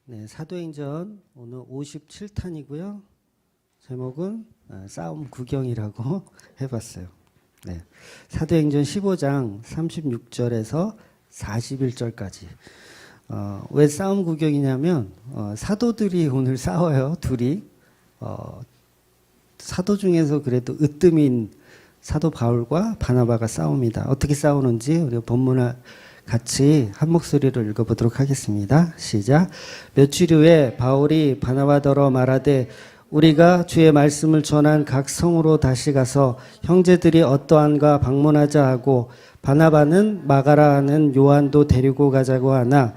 네, 사도행전 오늘 57탄이고요. 제목은 싸움 구경이라고 해봤어요. 네, 사도행전 15장 36절에서 41절까지. 왜 싸움 구경이냐면 사도들이 오늘 싸워요. 둘이. 사도 중에서 그래도 으뜸인 사도 바울과 바나바가 싸웁니다. 어떻게 싸우는지 우리가 본문을 같이 한 목소리로 읽어보도록 하겠습니다. 시작. 며칠 후에 바울이 바나바더러 말하되 우리가 주의 말씀을 전한 각 성으로 다시 가서 형제들이 어떠한가 방문하자 하고 바나바는 마가라 하는 요한도 데리고 가자고 하나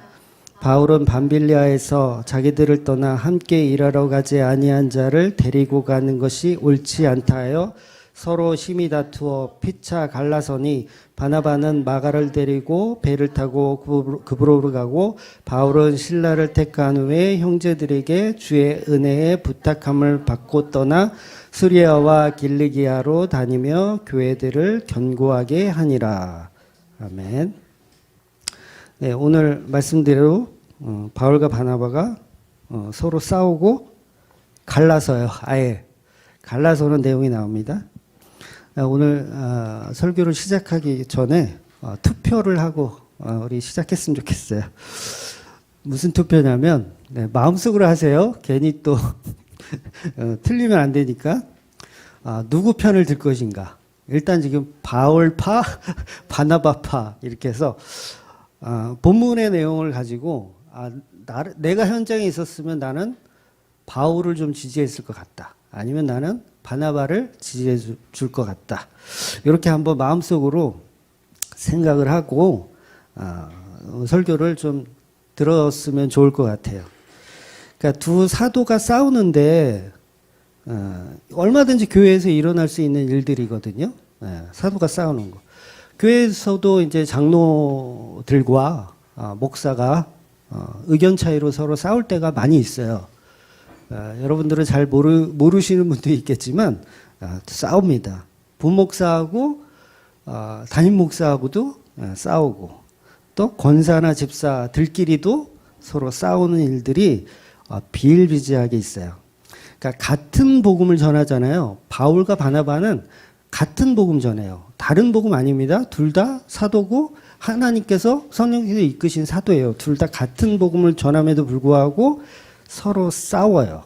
바울은 밤빌리아에서 자기들을 떠나 함께 일하러 가지 아니한 자를 데리고 가는 것이 옳지 않다 하여 서로 심히 다투어 피차 갈라서니 바나바는 마가를 데리고 배를 타고 그브로로 가고 바울은 신라를 택한 후에 형제들에게 주의 은혜에 부탁함을 받고 떠나 수리아와 길리기아로 다니며 교회들을 견고하게 하니라. 아멘. 네, 오늘 말씀대로 바울과 바나바가 서로 싸우고 갈라서요. 아예 갈라서는 내용이 나옵니다. 오늘 설교를 시작하기 전에 투표를 하고 우리 시작했으면 좋겠어요. 무슨 투표냐면 마음속으로 하세요. 괜히 또 틀리면 안 되니까. 누구 편을 들 것인가. 일단 지금 바울파, 바나바파 이렇게 해서 본문의 내용을 가지고 내가 현장에 있었으면 나는 바울을 좀 지지했을 것 같다. 아니면 나는 바나바를 지지해 줄 것 같다. 이렇게 한번 마음속으로 생각을 하고 설교를 좀 들었으면 좋을 것 같아요. 그러니까 두 사도가 싸우는데 얼마든지 교회에서 일어날 수 있는 일들이거든요. 사도가 싸우는 거. 교회에서도 이제 장로들과 목사가 의견 차이로 서로 싸울 때가 많이 있어요. 여러분들은 잘 모르시는 분도 있겠지만 싸웁니다. 부목사하고 담임 목사하고도 싸우고 또 권사나 집사들끼리도 서로 싸우는 일들이 비일비재하게 있어요. 그러니까 같은 복음을 전하잖아요. 바울과 바나바는 같은 복음 전해요. 다른 복음 아닙니다. 둘 다 사도고 하나님께서 성령께서 이끄신 사도예요. 둘 다 같은 복음을 전함에도 불구하고 서로 싸워요.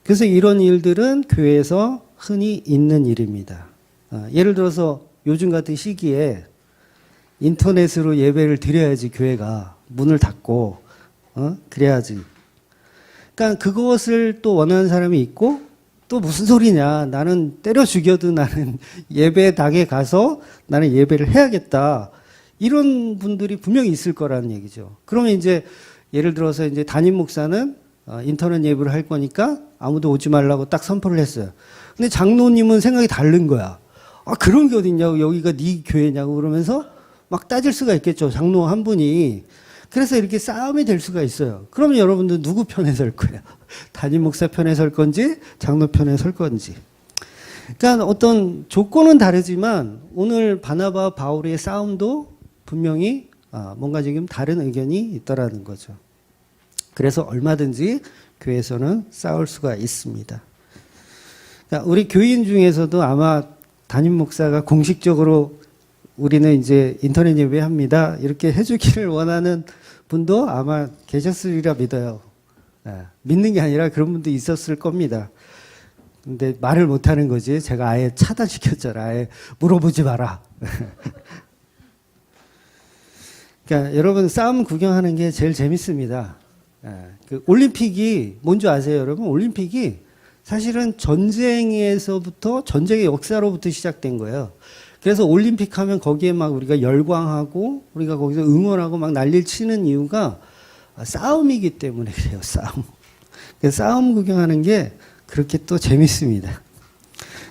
그래서 이런 일들은 교회에서 흔히 있는 일입니다. 예를 들어서 요즘 같은 시기에 인터넷으로 예배를 드려야지 교회가 문을 닫고 그래야지. 그러니까 그것을 또 원하는 사람이 있고 또 무슨 소리냐. 나는 때려 죽여도 나는 예배당에 가서 나는 예배를 해야겠다. 이런 분들이 분명히 있을 거라는 얘기죠. 그러면 이제 예를 들어서 이제 담임 목사는 인터넷 예배를 할 거니까 아무도 오지 말라고 딱 선포를 했어요. 근데 장로님은 생각이 다른 거야. 그런 게 어딨냐고, 여기가 네 교회냐고 그러면서 막 따질 수가 있겠죠. 장로 한 분이. 그래서 이렇게 싸움이 될 수가 있어요. 그러면 여러분들 누구 편에 설 거야? 담임 목사 편에 설 건지, 장로 편에 설 건지. 그러니까 어떤 조건은 다르지만 오늘 바나바 바울의 싸움도 분명히 뭔가 지금 다른 의견이 있더라는 거죠. 그래서 얼마든지 교회에서는 싸울 수가 있습니다. 그러니까 우리 교인 중에서도 아마 담임 목사가 공식적으로 우리는 이제 인터넷 예배합니다. 이렇게 해주기를 원하는 분도 아마 계셨으리라 믿어요. 믿는 게 아니라 그런 분도 있었을 겁니다. 근데 말을 못하는 거지. 제가 아예 차단시켰잖아. 아예 물어보지 마라. 그러니까 여러분 싸움 구경하는 게 제일 재밌습니다. 그 올림픽이 뭔지 아세요, 여러분? 올림픽이 사실은 전쟁에서부터 전쟁의 역사로부터 시작된 거예요. 그래서 올림픽 하면 거기에 막 우리가 열광하고 우리가 거기서 응원하고 막 난리를 치는 이유가 싸움이기 때문에 그래요. 싸움. 그래서 싸움 구경하는 게 그렇게 또 재밌습니다.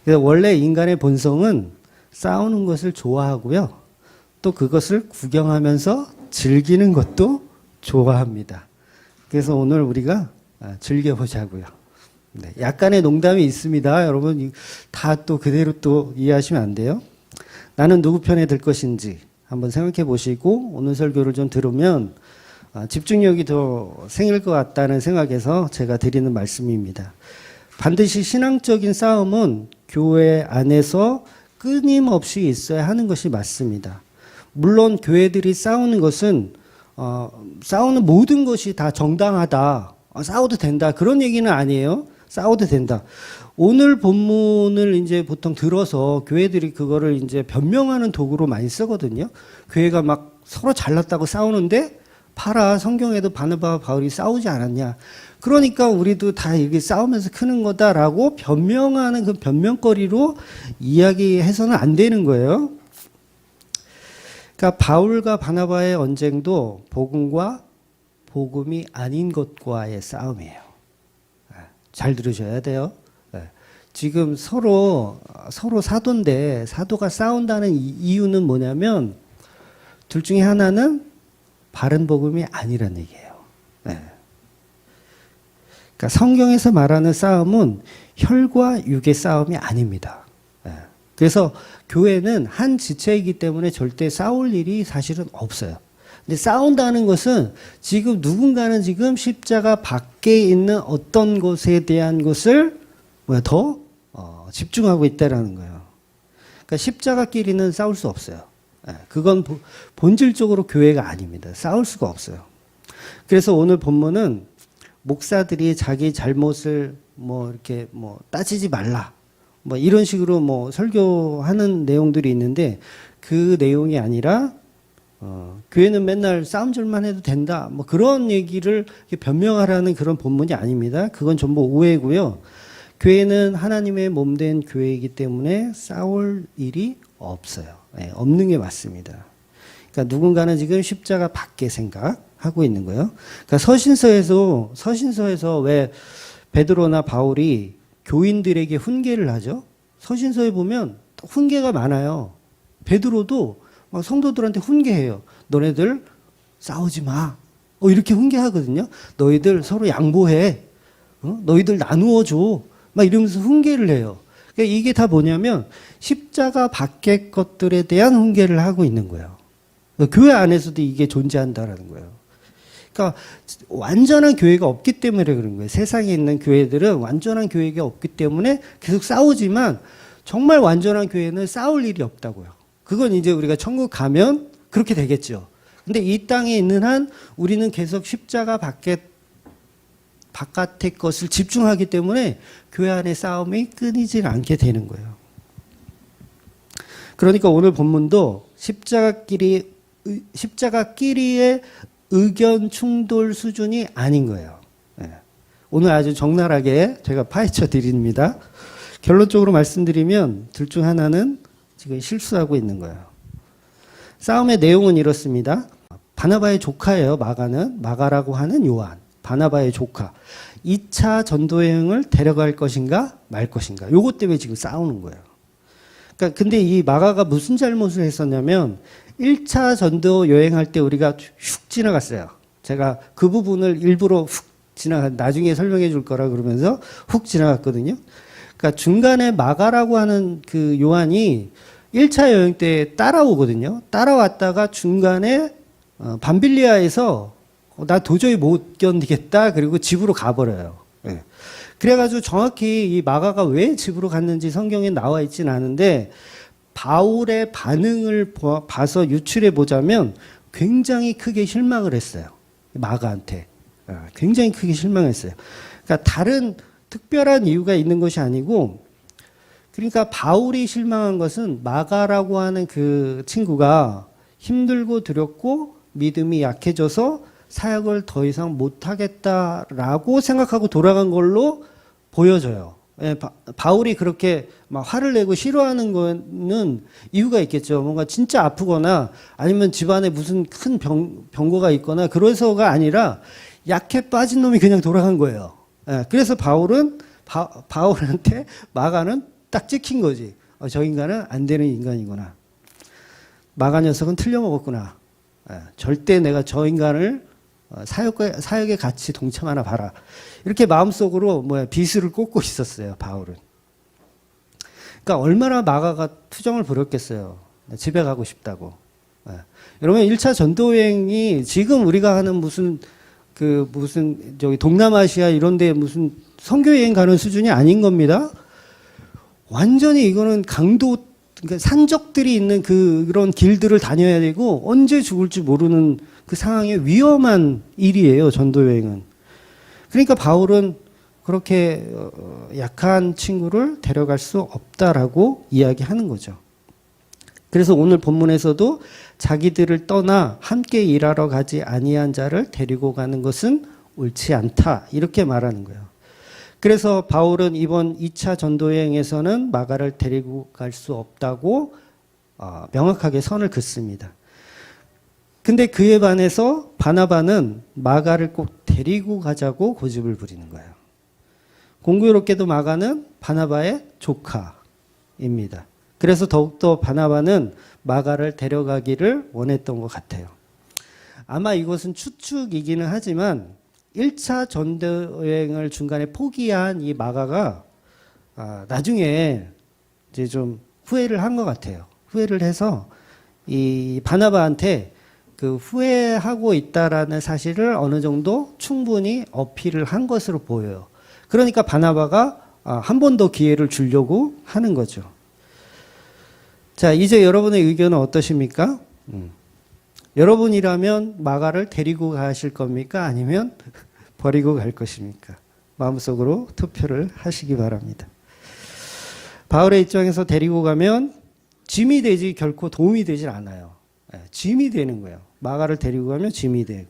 그래서 원래 인간의 본성은 싸우는 것을 좋아하고요. 또 그것을 구경하면서 즐기는 것도 좋아합니다. 그래서 오늘 우리가 즐겨보자고요. 네, 약간의 농담이 있습니다. 여러분 다 또 그대로 또 이해하시면 안 돼요. 나는 누구 편에 들 것인지 한번 생각해 보시고 오늘 설교를 좀 들으면 집중력이 더 생길 것 같다는 생각에서 제가 드리는 말씀입니다. 반드시 신앙적인 싸움은 교회 안에서 끊임없이 있어야 하는 것이 맞습니다. 물론 교회들이 싸우는 것은 싸우는 모든 것이 다 정당하다, 싸워도 된다 그런 얘기는 아니에요. 싸워도 된다. 오늘 본문을 이제 보통 들어서 교회들이 그거를 이제 변명하는 도구로 많이 쓰거든요. 교회가 막 서로 잘났다고 싸우는데 봐라, 성경에도 바나바와 바울이 싸우지 않았냐. 그러니까 우리도 다 이렇게 싸우면서 크는 거다라고 변명하는 그 변명거리로 이야기해서는 안 되는 거예요. 그러니까 바울과 바나바의 언쟁도 복음과 복음이 아닌 것과의 싸움이에요. 잘 들으셔야 돼요. 지금 서로 사도인데 사도가 싸운다는 이유는 뭐냐면 둘 중에 하나는 바른 복음이 아니란 얘기예요. 그러니까 성경에서 말하는 싸움은 혈과 육의 싸움이 아닙니다. 그래서 교회는 한 지체이기 때문에 절대 싸울 일이 사실은 없어요. 근데 싸운다는 것은 지금 누군가는 지금 십자가 밖에 있는 어떤 것에 대한 것을 더 집중하고 있다라는 거예요. 그러니까 십자가끼리는 싸울 수 없어요. 그건 본질적으로 교회가 아닙니다. 싸울 수가 없어요. 그래서 오늘 본문은 목사들이 자기 잘못을 이렇게 따지지 말라, 이런 식으로 설교하는 내용들이 있는데 그 내용이 아니라 교회는 맨날 싸움질만 해도 된다, 그런 얘기를 변명하라는 그런 본문이 아닙니다. 그건 전부 오해고요. 교회는 하나님의 몸된 교회이기 때문에 싸울 일이 없어요. 없는 게 맞습니다. 그러니까 누군가는 지금 십자가 밖에 생각하고 있는 거예요. 그러니까 서신서에서 왜 베드로나 바울이 교인들에게 훈계를 하죠? 서신서에 보면 훈계가 많아요. 베드로도 막 성도들한테 훈계해요. 너네들 싸우지 마. 이렇게 훈계하거든요. 너희들 서로 양보해. 너희들 나누어 줘. 막 이러면서 훈계를 해요. 그러니까 이게 다 뭐냐면 십자가 밖의 것들에 대한 훈계를 하고 있는 거예요. 교회 안에서도 이게 존재한다라는 거예요. 그러니까 완전한 교회가 없기 때문에 그런 거예요. 세상에 있는 교회들은 완전한 교회가 없기 때문에 계속 싸우지만 정말 완전한 교회는 싸울 일이 없다고요. 그건 이제 우리가 천국 가면 그렇게 되겠죠. 근데 이 땅에 있는 한 우리는 계속 십자가 바깥의 것을 집중하기 때문에 교회 안의 싸움이 끊이질 않게 되는 거예요. 그러니까 오늘 본문도 십자가끼리의 의견 충돌 수준이 아닌 거예요. 오늘 아주 적나라하게 제가 파헤쳐 드립니다. 결론적으로 말씀드리면 둘 중 하나는 지금 실수하고 있는 거예요. 싸움의 내용은 이렇습니다. 바나바의 조카예요. 마가라고 하는 요한. 바나바의 조카. 2차 전도 여행을 데려갈 것인가 말 것인가. 요것 때문에 지금 싸우는 거예요. 그러니까 근데 이 마가가 무슨 잘못을 했었냐면 1차 전도 여행할 때 우리가 훅 지나갔어요. 제가 그 부분을 일부러 나중에 설명해 줄 거라 그러면서 훅 지나갔거든요. 그러니까 중간에 마가라고 하는 그 요한이 1차 여행 때 따라오거든요. 따라왔다가 중간에 밤빌리아에서 나 도저히 못 견디겠다. 그리고 집으로 가버려요. 그래가지고 정확히 이 마가가 왜 집으로 갔는지 성경에 나와 있지는 않은데 바울의 반응을 봐서 유출해 보자면 굉장히 크게 실망을 했어요. 마가한테. 굉장히 크게 실망했어요. 그러니까 다른 특별한 이유가 있는 것이 아니고 그러니까 바울이 실망한 것은 마가라고 하는 그 친구가 힘들고 두렵고 믿음이 약해져서 사역을 더 이상 못하겠다라고 생각하고 돌아간 걸로 보여져요. 바울이 그렇게 막 화를 내고 싫어하는 거는 이유가 있겠죠. 뭔가 진짜 아프거나 아니면 집안에 무슨 큰 병고가 있거나 그래서가 아니라 약해 빠진 놈이 그냥 돌아간 거예요. 그래서 바울한테 마가는 딱 찍힌 거지. 저 인간은 안 되는 인간이구나. 마가 녀석은 틀려먹었구나. 절대 내가 저 인간을 사역에 같이 동참하나 봐라. 이렇게 마음속으로 비수를 꽂고 있었어요, 바울은. 그러니까 얼마나 마가가 투정을 부렸겠어요. 집에 가고 싶다고. 예. 여러분 1차 전도여행이 지금 우리가 하는 무슨 저기 동남아시아 이런 데 무슨 선교 여행 가는 수준이 아닌 겁니다. 완전히 이거는 강도, 그러니까 산적들이 있는 그런 길들을 다녀야 되고 언제 죽을지 모르는 그 상황에 위험한 일이에요, 전도 여행은. 그러니까 바울은 그렇게 약한 친구를 데려갈 수 없다라고 이야기하는 거죠. 그래서 오늘 본문에서도 자기들을 떠나 함께 일하러 가지 아니한 자를 데리고 가는 것은 옳지 않다, 이렇게 말하는 거예요. 그래서 바울은 이번 2차 전도여행에서는 마가를 데리고 갈 수 없다고 명확하게 선을 긋습니다. 근데 그에 반해서 바나바는 마가를 꼭 데리고 가자고 고집을 부리는 거예요. 공교롭게도 마가는 바나바의 조카입니다. 그래서 더욱더 바나바는 마가를 데려가기를 원했던 것 같아요. 아마 이것은 추측이기는 하지만 1차 전도여행을 중간에 포기한 이 마가가 나중에 이제 좀 후회를 한 것 같아요. 후회를 해서 이 바나바한테 그 후회하고 있다라는 사실을 어느 정도 충분히 어필을 한 것으로 보여요. 그러니까 바나바가 한 번 더 기회를 주려고 하는 거죠. 자, 이제 여러분의 의견은 어떠십니까? 여러분이라면 마가를 데리고 가실 겁니까? 아니면 버리고 갈 것입니까? 마음속으로 투표를 하시기 바랍니다. 바울의 입장에서 데리고 가면 짐이 되지 결코 도움이 되질 않아요. 짐이 되는 거예요. 마가를 데리고 가면 짐이 돼요.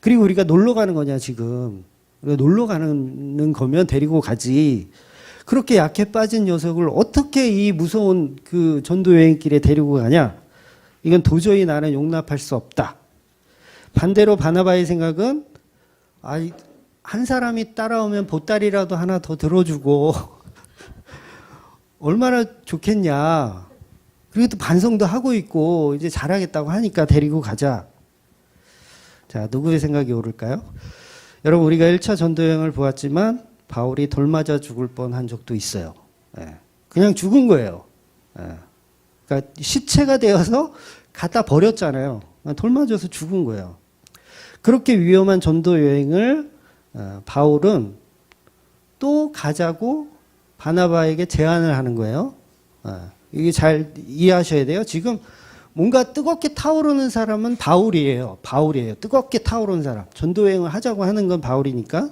그리고 우리가 놀러 가는 거냐 지금. 우리가 놀러 가는 거면 데리고 가지. 그렇게 약해 빠진 녀석을 어떻게 이 무서운 그 전도 여행길에 데리고 가냐? 이건 도저히 나는 용납할 수 없다. 반대로 바나바의 생각은 한 사람이 따라오면 보따리라도 하나 더 들어주고 얼마나 좋겠냐. 그리고 또 반성도 하고 있고 이제 잘하겠다고 하니까 데리고 가자. 자, 누구의 생각이 오를까요? 여러분, 우리가 1차 전도여행을 보았지만 바울이 돌 맞아 죽을 뻔한 적도 있어요. 그냥 죽은 거예요. 그러니까 시체가 되어서 갖다 버렸잖아요. 돌 맞아서 죽은 거예요. 그렇게 위험한 전도여행을 바울은 또 가자고 바나바에게 제안을 하는 거예요. 이게 잘 이해하셔야 돼요. 지금 뭔가 뜨겁게 타오르는 사람은 바울이에요. 뜨겁게 타오르는 사람. 전도여행을 하자고 하는 건 바울이니까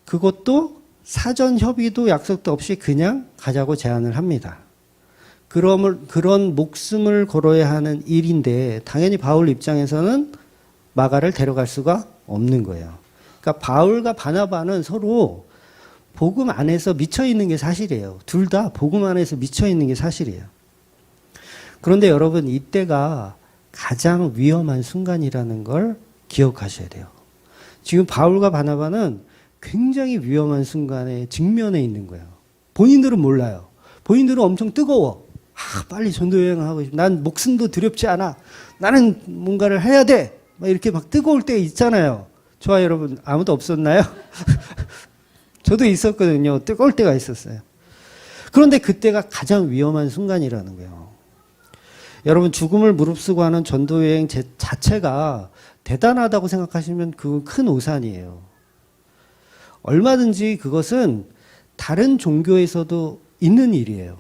그것도 사전 협의도 약속도 없이 그냥 가자고 제안을 합니다. 그런 목숨을 걸어야 하는 일인데 당연히 바울 입장에서는 마가를 데려갈 수가 없는 거예요. 그러니까 바울과 바나바는 서로 복음 안에서 미쳐 있는 게 사실이에요. 둘 다 복음 안에서 미쳐 있는 게 사실이에요. 그런데 여러분, 이때가 가장 위험한 순간이라는 걸 기억하셔야 돼요. 지금 바울과 바나바는 굉장히 위험한 순간에 직면해 있는 거예요. 본인들은 몰라요. 본인들은 엄청 뜨거워. 빨리 전도여행을 하고 싶어. 난 목숨도 두렵지 않아. 나는 뭔가를 해야 돼. 막 이렇게 막 뜨거울 때 있잖아요. 좋아요, 여러분. 아무도 없었나요? 저도 있었거든요. 뜨거울 때가 있었어요. 그런데 그때가 가장 위험한 순간이라는 거예요. 여러분, 죽음을 무릅쓰고 하는 전도여행 자체가 대단하다고 생각하시면 그건 큰 오산이에요. 얼마든지 그것은 다른 종교에서도 있는 일이에요.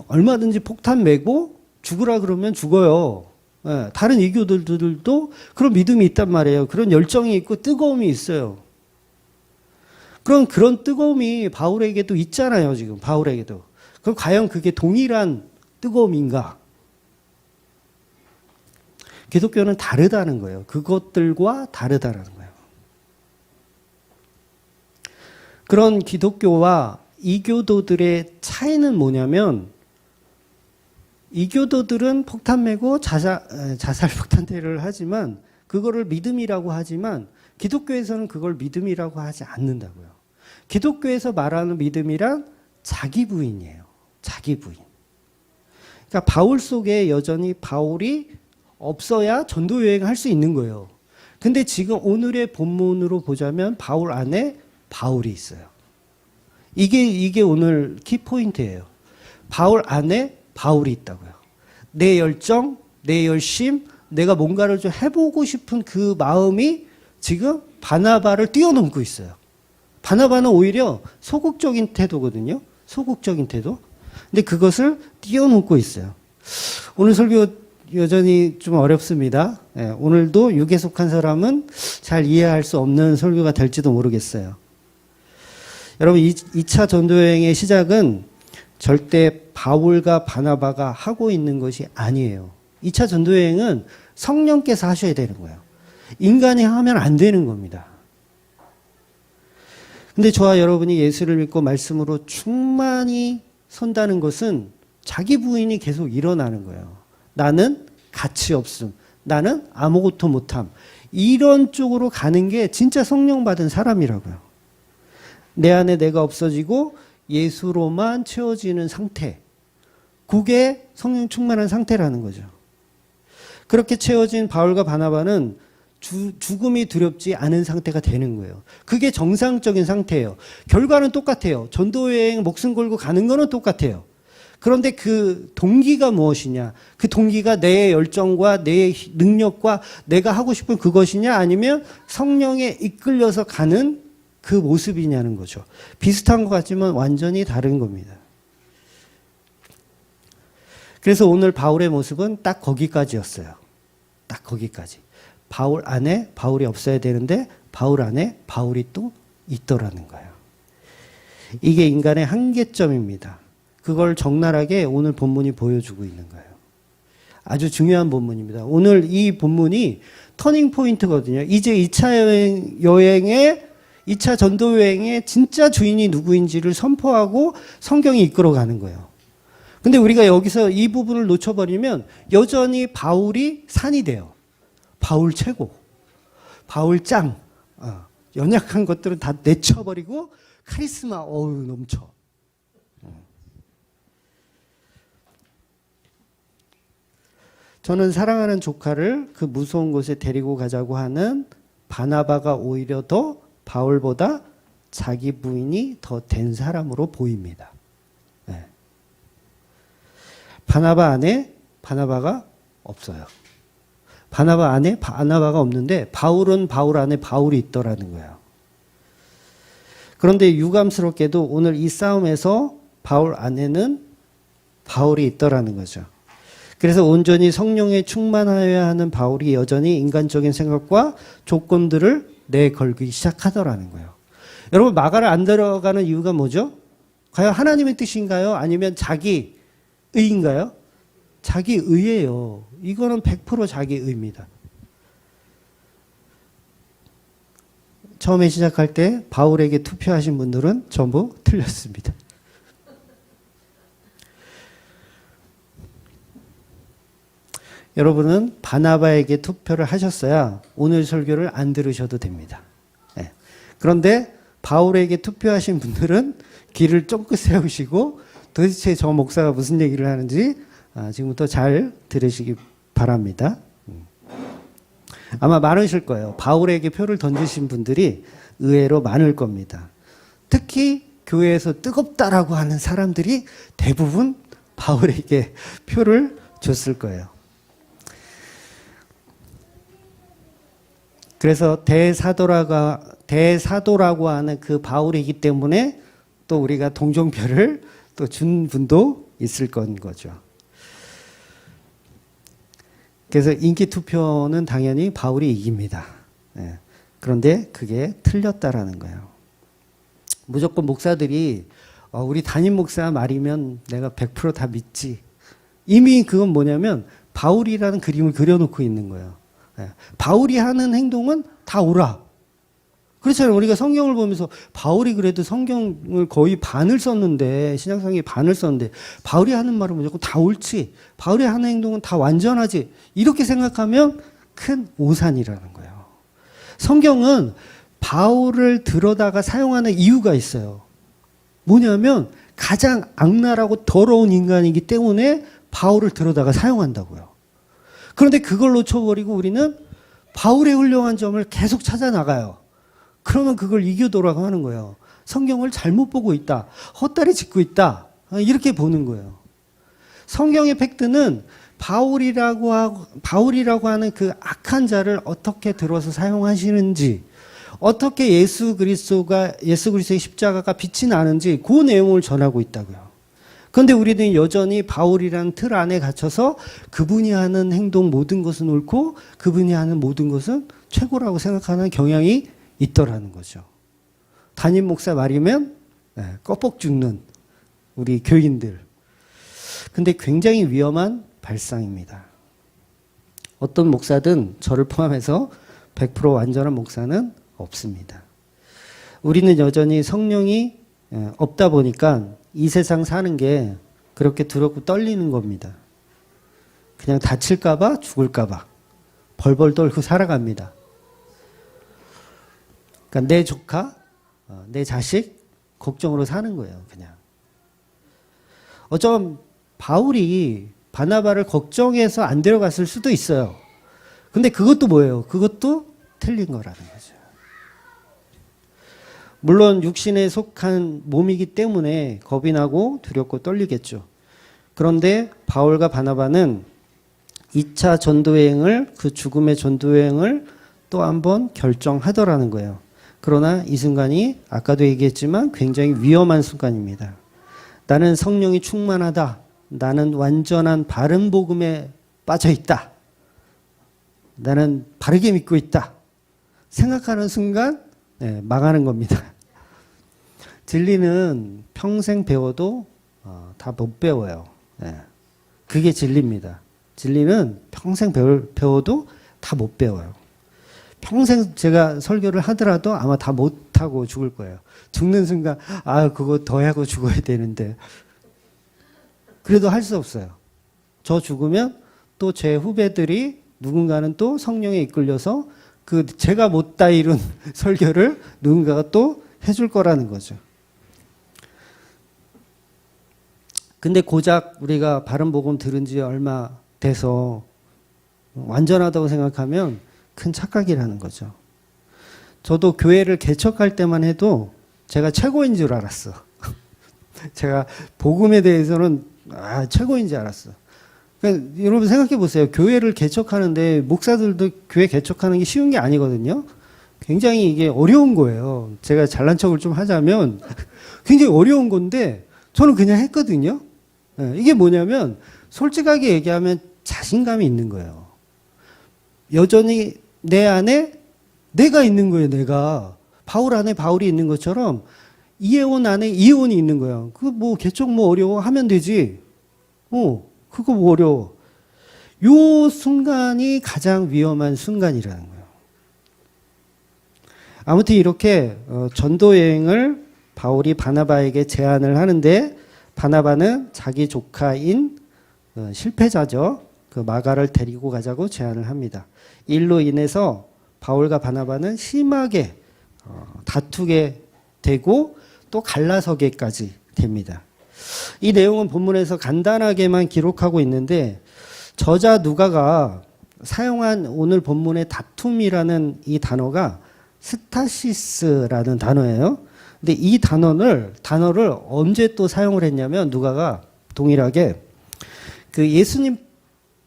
얼마든지 폭탄 메고 죽으라 그러면 죽어요. 다른 이교들도 그런 믿음이 있단 말이에요. 그런 열정이 있고 뜨거움이 있어요. 그런 뜨거움이 바울에게도 있잖아요, 지금. 바울에게도. 그럼 과연 그게 동일한 뜨거움인가? 기독교는 다르다는 거예요. 그것들과 다르다는 거예요. 그런 기독교와 이교도들의 차이는 뭐냐면 이교도들은 폭탄 메고 자살 폭탄테러를 하지만 그거를 믿음이라고 하지만 기독교에서는 그걸 믿음이라고 하지 않는다고요. 기독교에서 말하는 믿음이란 자기 부인이에요. 자기 부인. 그러니까 바울 속에 여전히 바울이 없어야 전도 여행을 할 수 있는 거예요. 근데 지금 오늘의 본문으로 보자면 바울 안에 바울이 있어요. 이게 오늘 키포인트예요. 바울 안에 바울이 있다고요. 내 열정, 내 열심, 내가 뭔가를 좀 해보고 싶은 그 마음이 지금 바나바를 뛰어넘고 있어요. 바나바는 오히려 소극적인 태도거든요. 소극적인 태도. 근데 그것을 뛰어넘고 있어요. 오늘 설교 여전히 좀 어렵습니다. 오늘도 육에 속한 사람은 잘 이해할 수 없는 설교가 될지도 모르겠어요. 여러분, 2차 전도여행의 시작은 절대 바울과 바나바가 하고 있는 것이 아니에요. 2차 전도여행은 성령께서 하셔야 되는 거예요. 인간이 하면 안 되는 겁니다. 근데 저와 여러분이 예수를 믿고 말씀으로 충만히 선다는 것은 자기 부인이 계속 일어나는 거예요. 나는 가치 없음. 나는 아무것도 못함. 이런 쪽으로 가는 게 진짜 성령 받은 사람이라고요. 내 안에 내가 없어지고 예수로만 채워지는 상태. 그게 성령 충만한 상태라는 거죠. 그렇게 채워진 바울과 바나바는 죽음이 두렵지 않은 상태가 되는 거예요. 그게 정상적인 상태예요. 결과는 똑같아요. 전도여행 목숨 걸고 가는 거는 똑같아요. 그런데 그 동기가 무엇이냐? 그 동기가 내 열정과 내 능력과 내가 하고 싶은 그것이냐? 아니면 성령에 이끌려서 가는 그 모습이냐는 거죠. 비슷한 것 같지만 완전히 다른 겁니다. 그래서 오늘 바울의 모습은 딱 거기까지였어요. 딱 거기까지. 바울 안에 바울이 없어야 되는데 바울 안에 바울이 또 있더라는 거예요. 이게 인간의 한계점입니다. 그걸 적나라하게 오늘 본문이 보여주고 있는 거예요. 아주 중요한 본문입니다. 오늘 이 본문이 터닝 포인트거든요. 이제 2차 여행의 2차 전도 여행의 진짜 주인이 누구인지를 선포하고 성경이 이끌어가는 거예요. 근데 우리가 여기서 이 부분을 놓쳐버리면 여전히 바울이 산이 돼요. 바울 최고. 바울 짱. 연약한 것들은 다 내쳐버리고 카리스마 넘쳐. 저는 사랑하는 조카를 그 무서운 곳에 데리고 가자고 하는 바나바가 오히려 더 바울보다 자기 부인이 더 된 사람으로 보입니다. 네. 바나바 안에 바나바가 없어요. 바나바 안에 바나바가 없는데 바울은 바울 안에 바울이 있더라는 거예요. 그런데 유감스럽게도 오늘 이 싸움에서 바울 안에는 바울이 있더라는 거죠. 그래서 온전히 성령에 충만하여야 하는 바울이 여전히 인간적인 생각과 조건들을 내걸기 시작하더라는 거예요. 여러분, 마가를 안 들어가는 이유가 뭐죠? 과연 하나님의 뜻인가요? 아니면 자기 의인가요? 자기 의예요. 이거는 100% 자기 의입니다. 처음에 시작할 때 바울에게 투표하신 분들은 전부 틀렸습니다. 여러분은 바나바에게 투표를 하셨어야 오늘 설교를 안 들으셔도 됩니다. 네. 그런데 바울에게 투표하신 분들은 귀를 쫑긋 세우시고 도대체 저 목사가 무슨 얘기를 하는지 지금부터 잘 들으시기 바랍니다. 아마 많으실 거예요. 바울에게 표를 던지신 분들이 의외로 많을 겁니다. 특히 교회에서 뜨겁다라고 하는 사람들이 대부분 바울에게 표를 줬을 거예요. 그래서 대사도라고 하는 그 바울이기 때문에 또 우리가 동정표를 또 준 분도 있을 건 거죠. 그래서 인기 투표는 당연히 바울이 이깁니다. 네. 그런데 그게 틀렸다라는 거예요. 무조건 목사들이 우리 담임 목사 말이면 내가 100% 다 믿지. 이미 그건 뭐냐면 바울이라는 그림을 그려놓고 있는 거예요. 바울이 하는 행동은 다 옳아. 그렇잖아요. 우리가 성경을 보면서 바울이 그래도 성경을 거의 반을 썼는데, 신약성경이 반을 썼는데 바울이 하는 말은 무조건 다 옳지. 바울이 하는 행동은 다 완전하지. 이렇게 생각하면 큰 오산이라는 거예요. 성경은 바울을 들여다가 사용하는 이유가 있어요. 뭐냐면 가장 악랄하고 더러운 인간이기 때문에 바울을 들여다가 사용한다고요. 그런데 그걸 놓쳐버리고 우리는 바울의 훌륭한 점을 계속 찾아 나가요. 그러면 그걸 이교도라고 하는 거예요. 성경을 잘못 보고 있다. 헛다리 짚고 있다. 이렇게 보는 거예요. 성경의 팩트는 바울이라고 하는 그 악한 자를 어떻게 들어서 사용하시는지, 어떻게 예수 그리스도의 십자가가 빛이 나는지 그 내용을 전하고 있다고요. 그런데 우리는 여전히 바울이라는 틀 안에 갇혀서 그분이 하는 행동 모든 것은 옳고 그분이 하는 모든 것은 최고라고 생각하는 경향이 있더라는 거죠. 담임 목사 말이면 껍벅 죽는 우리 교인들. 근데 굉장히 위험한 발상입니다. 어떤 목사든 저를 포함해서 100% 완전한 목사는 없습니다. 우리는 여전히 성령이 없다 보니까 이 세상 사는 게 그렇게 두렵고 떨리는 겁니다. 그냥 다칠까봐 죽을까봐 벌벌 떨고 살아갑니다. 그러니까 내 조카, 내 자식 걱정으로 사는 거예요. 그냥. 어쩌면 바울이 바나바를 걱정해서 안 데려갔을 수도 있어요. 근데 그것도 뭐예요? 그것도 틀린 거라는 거죠. 물론 육신에 속한 몸이기 때문에 겁이 나고 두렵고 떨리겠죠. 그런데 바울과 바나바는 2차 전도여행을, 그 죽음의 전도여행을 또 한번 결정하더라는 거예요. 그러나 이 순간이 아까도 얘기했지만 굉장히 위험한 순간입니다. 나는 성령이 충만하다. 나는 완전한 바른 복음에 빠져 있다. 나는 바르게 믿고 있다. 생각하는 순간 망하는 겁니다. 진리는 평생 배워도 다 못 배워요. 그게 진리입니다. 진리는 평생 배워도 다 못 배워요. 평생 제가 설교를 하더라도 아마 다 못하고 죽을 거예요. 죽는 순간 그거 더 하고 죽어야 되는데 그래도 할 수 없어요. 저 죽으면 또 제 후배들이 누군가는 또 성령에 이끌려서 그 제가 못다 이룬 설교를 누군가가 또 해줄 거라는 거죠. 근데 고작 우리가 바른 복음 들은 지 얼마 돼서 완전하다고 생각하면 큰 착각이라는 거죠. 저도 교회를 개척할 때만 해도 제가 최고인 줄 알았어. 제가 복음에 대해서는 최고인 줄 알았어. 그러니까 여러분 생각해 보세요. 교회를 개척하는데 목사들도 교회 개척하는 게 쉬운 게 아니거든요. 굉장히 이게 어려운 거예요. 제가 잘난 척을 좀 하자면 굉장히 어려운 건데 저는 그냥 했거든요. 이게 뭐냐면 솔직하게 얘기하면 자신감이 있는 거예요. 여전히 내 안에 내가 있는 거예요. 내가 바울 안에 바울이 있는 것처럼 이혜원 안에 이혜원이 있는 거예요. 그 뭐 개척 뭐 어려워 하면 되지. 그거 뭐 어려워. 요 순간이 가장 위험한 순간이라는 거예요. 아무튼 이렇게 전도 여행을 바울이 바나바에게 제안을 하는데 바나바는 자기 조카인 실패자죠. 그 마가를 데리고 가자고 제안을 합니다. 일로 인해서 바울과 바나바는 심하게 다투게 되고 또 갈라서게까지 됩니다. 이 내용은 본문에서 간단하게만 기록하고 있는데 저자 누가가 사용한 오늘 본문의 다툼이라는 이 단어가 스타시스라는 단어예요. 근데 이 단어를 언제 또 사용을 했냐면 누가가 동일하게 그 예수님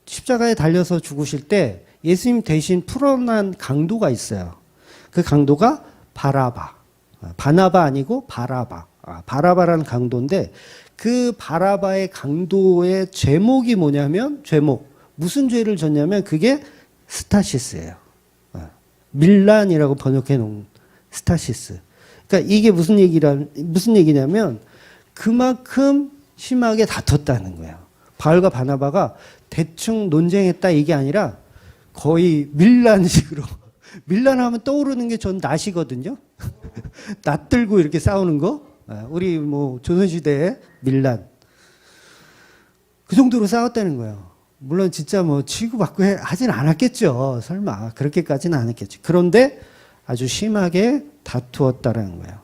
십자가에 달려서 죽으실 때 예수님 대신 풀어난 강도가 있어요. 그 강도가 바나바 아니고 바라바라는 강도인데 그 바라바의 강도의 제목이 뭐냐면 무슨 죄를 졌냐면 그게 스타시스예요. 밀란이라고 번역해 놓은 스타시스. 그러니까 이게 무슨 얘기냐면 그만큼 심하게 다퉜다는 거예요. 바울과 바나바가 대충 논쟁했다 이게 아니라 거의 밀란식으로. 밀란하면 떠오르는 게 전 낫이거든요. 낫 들고 이렇게 싸우는 거. 우리 뭐 조선시대의 밀란. 그 정도로 싸웠다는 거예요. 물론 진짜 뭐 치고받고 하진 않았겠죠. 설마 그렇게까지는 안 했겠죠. 그런데 아주 심하게 다투었다라는 거예요.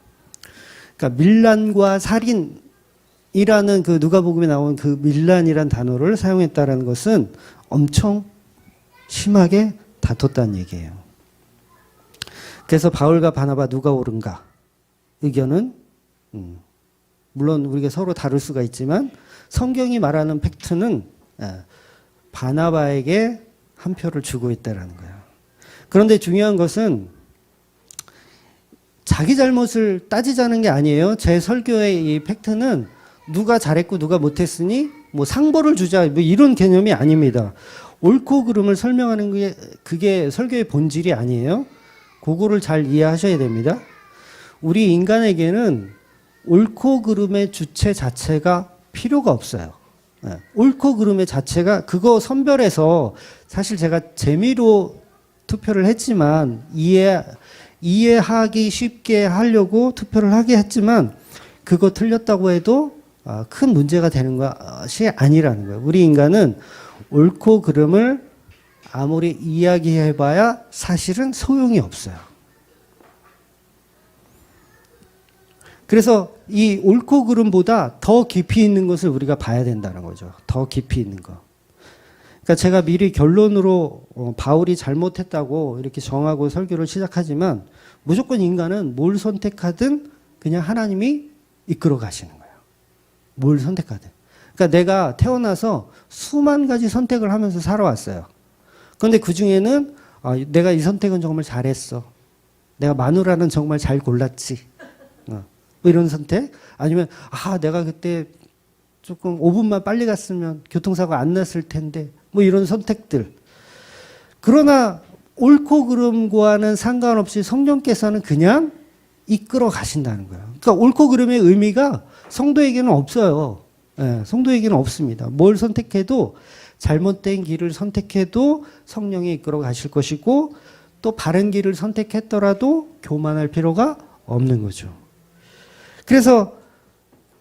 그러니까 밀란과 살인이라는 그 누가복음에 나온 그 밀란이란 단어를 사용했다라는 것은 엄청 심하게 다퉜다는 얘기예요. 그래서 바울과 바나바 누가 옳은가? 의견은 물론 우리가 서로 다를 수가 있지만 성경이 말하는 팩트는 바나바에게 한 표를 주고 있다라는 거예요. 그런데 중요한 것은 자기 잘못을 따지자는 게 아니에요. 제 설교의 이 팩트는 누가 잘했고 누가 못했으니 뭐 상벌을 주자 뭐 이런 개념이 아닙니다. 옳고 그름을 설명하는 게 그게 설교의 본질이 아니에요. 그거를 잘 이해하셔야 됩니다. 우리 인간에게는 옳고 그름의 주체 자체가 필요가 없어요. 네. 옳고 그름의 자체가 그거 선별해서 사실 제가 재미로 투표를 했지만 이해하기 쉽게 하려고 투표를 하게 했지만 그거 틀렸다고 해도 큰 문제가 되는 것이 아니라는 거예요. 우리 인간은 옳고 그름을 아무리 이야기해봐야 사실은 소용이 없어요. 그래서 이 옳고 그름보다 더 깊이 있는 것을 우리가 봐야 된다는 거죠. 더 깊이 있는 거. 그러니까 제가 미리 결론으로 바울이 잘못했다고 이렇게 정하고 설교를 시작하지만 무조건 인간은 뭘 선택하든 그냥 하나님이 이끌어 가시는 거예요. 뭘 선택하든. 그러니까 내가 태어나서 수만 가지 선택을 하면서 살아왔어요. 그런데 그 중에는 내가 이 선택은 정말 잘했어. 내가 마누라는 정말 잘 골랐지. 뭐 이런 선택? 아니면 내가 그때 조금 5분만 빨리 갔으면 교통사고 안 났을 텐데 뭐 이런 선택들. 그러나 옳고 그름과는 상관없이 성령께서는 그냥 이끌어 가신다는 거예요. 그러니까 옳고 그름의 의미가 성도에게는 없어요. 네, 성도에게는 없습니다. 뭘 선택해도 잘못된 길을 선택해도 성령이 이끌어 가실 것이고 또 바른 길을 선택했더라도 교만할 필요가 없는 거죠. 그래서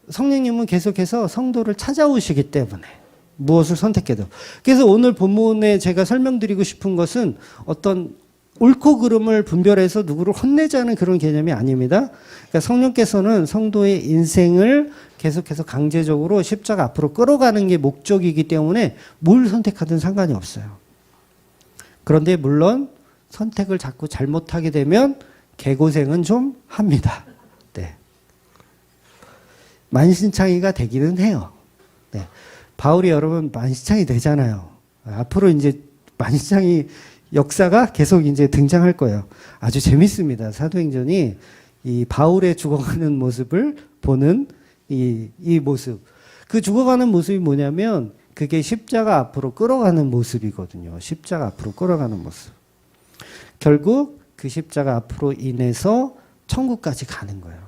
성령님은 계속해서 성도를 찾아오시기 때문에 무엇을 선택해도. 그래서 오늘 본문에 제가 설명드리고 싶은 것은 어떤 옳고 그름을 분별해서 누구를 혼내자는 그런 개념이 아닙니다. 그러니까 성령께서는 성도의 인생을 계속해서 강제적으로 십자가 앞으로 끌어가는 게 목적이기 때문에 뭘 선택하든 상관이 없어요. 그런데 물론 선택을 자꾸 잘못하게 되면 개고생은 좀 합니다. 네. 만신창이가 되기는 해요. 네. 바울이 여러분 만신창이 되잖아요. 앞으로 이제 만신창이 역사가 계속 이제 등장할 거예요. 아주 재밌습니다. 사도행전이 이 바울의 죽어가는 모습을 보는 이 모습. 그 죽어가는 모습이 뭐냐면 그게 십자가 앞으로 끌어가는 모습이거든요. 십자가 앞으로 끌어가는 모습. 결국 그 십자가 앞으로 인해서 천국까지 가는 거예요.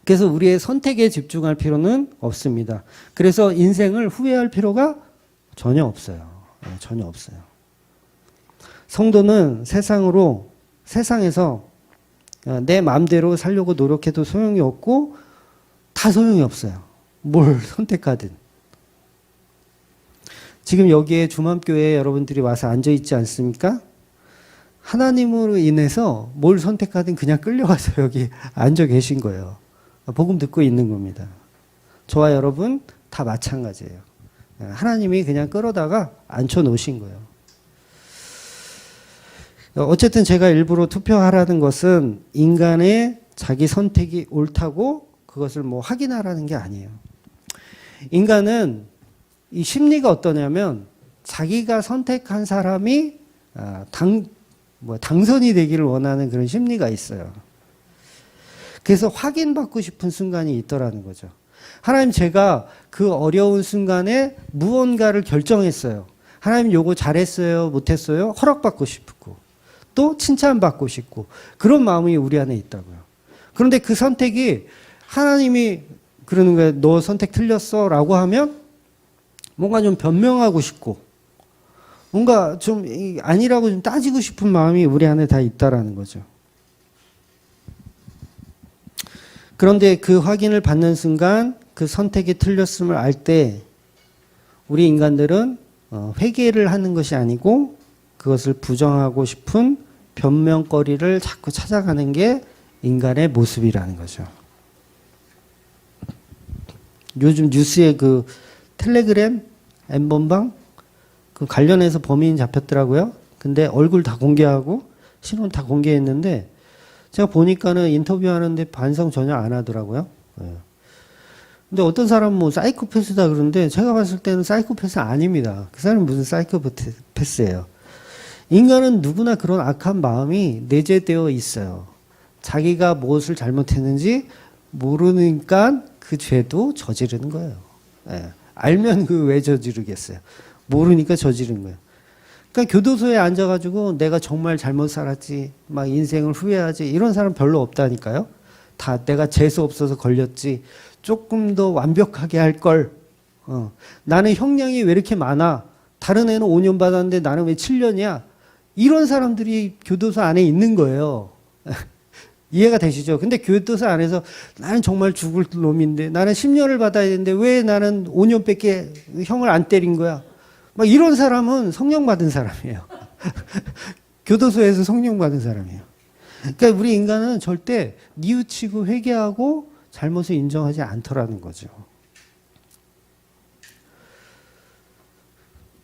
그래서 우리의 선택에 집중할 필요는 없습니다. 그래서 인생을 후회할 필요가 전혀 없어요. 전혀 없어요. 성도는 세상에서 내 마음대로 살려고 노력해도 소용이 없고 다 소용이 없어요. 뭘 선택하든. 지금 여기에 주맘교회에 여러분들이 와서 앉아있지 않습니까? 하나님으로 인해서 뭘 선택하든 그냥 끌려와서 여기 앉아 계신 거예요. 복음 듣고 있는 겁니다. 저와 여러분 다 마찬가지예요. 하나님이 그냥 끌어다가 앉혀놓으신 거예요. 어쨌든 제가 일부러 투표하라는 것은 인간의 자기 선택이 옳다고 그것을 뭐 확인하라는 게 아니에요. 인간은 이 심리가 어떠냐면 자기가 선택한 사람이 당선이 되기를 원하는 그런 심리가 있어요. 그래서 확인받고 싶은 순간이 있더라는 거죠. 하나님, 제가 그 어려운 순간에 무언가를 결정했어요. 하나님, 요거 잘했어요, 못했어요? 허락받고 싶고 또 칭찬받고 싶고 그런 마음이 우리 안에 있다고요. 그런데 그 선택이 하나님이 그러는 거예요. 너 선택 틀렸어 라고 하면 뭔가 좀 변명하고 싶고 뭔가 좀 아니라고 좀 따지고 싶은 마음이 우리 안에 다 있다라는 거죠. 그런데 그 확인을 받는 순간 그 선택이 틀렸음을 알 때 우리 인간들은 회개를 하는 것이 아니고 그것을 부정하고 싶은 변명거리를 자꾸 찾아가는 게 인간의 모습이라는 거죠. 요즘 뉴스에 그 텔레그램 N번방 그 관련해서 범인 잡혔더라고요. 근데 얼굴 다 공개하고 신원 다 공개했는데 제가 보니까는 인터뷰하는데 반성 전혀 안 하더라고요. 네. 근데 어떤 사람은 뭐 사이코패스다 그러는데 제가 봤을 때는 사이코패스 아닙니다. 그 사람은 무슨 사이코패스예요. 인간은 누구나 그런 악한 마음이 내재되어 있어요. 자기가 무엇을 잘못했는지 모르니까 그 죄도 저지르는 거예요. 예. 알면 그 왜 저지르겠어요. 모르니까 저지르는 거예요. 그러니까 교도소에 앉아가지고 내가 정말 잘못 살았지, 막 인생을 후회하지, 이런 사람 별로 없다니까요. 다 내가 재수 없어서 걸렸지, 조금 더 완벽하게 할 걸. 나는 형량이 왜 이렇게 많아? 다른 애는 5년 받았는데 나는 왜 7년이야? 이런 사람들이 교도소 안에 있는 거예요. 이해가 되시죠? 근데 교도소 안에서 나는 정말 죽을 놈인데 나는 10년을 받아야 되는데 왜 나는 5년밖에 형을 안 때린 거야? 막 이런 사람은 성령 받은 사람이에요. 교도소에서 성령 받은 사람이에요. 그러니까 우리 인간은 절대 뉘우치고 회개하고 잘못을 인정하지 않더라는 거죠.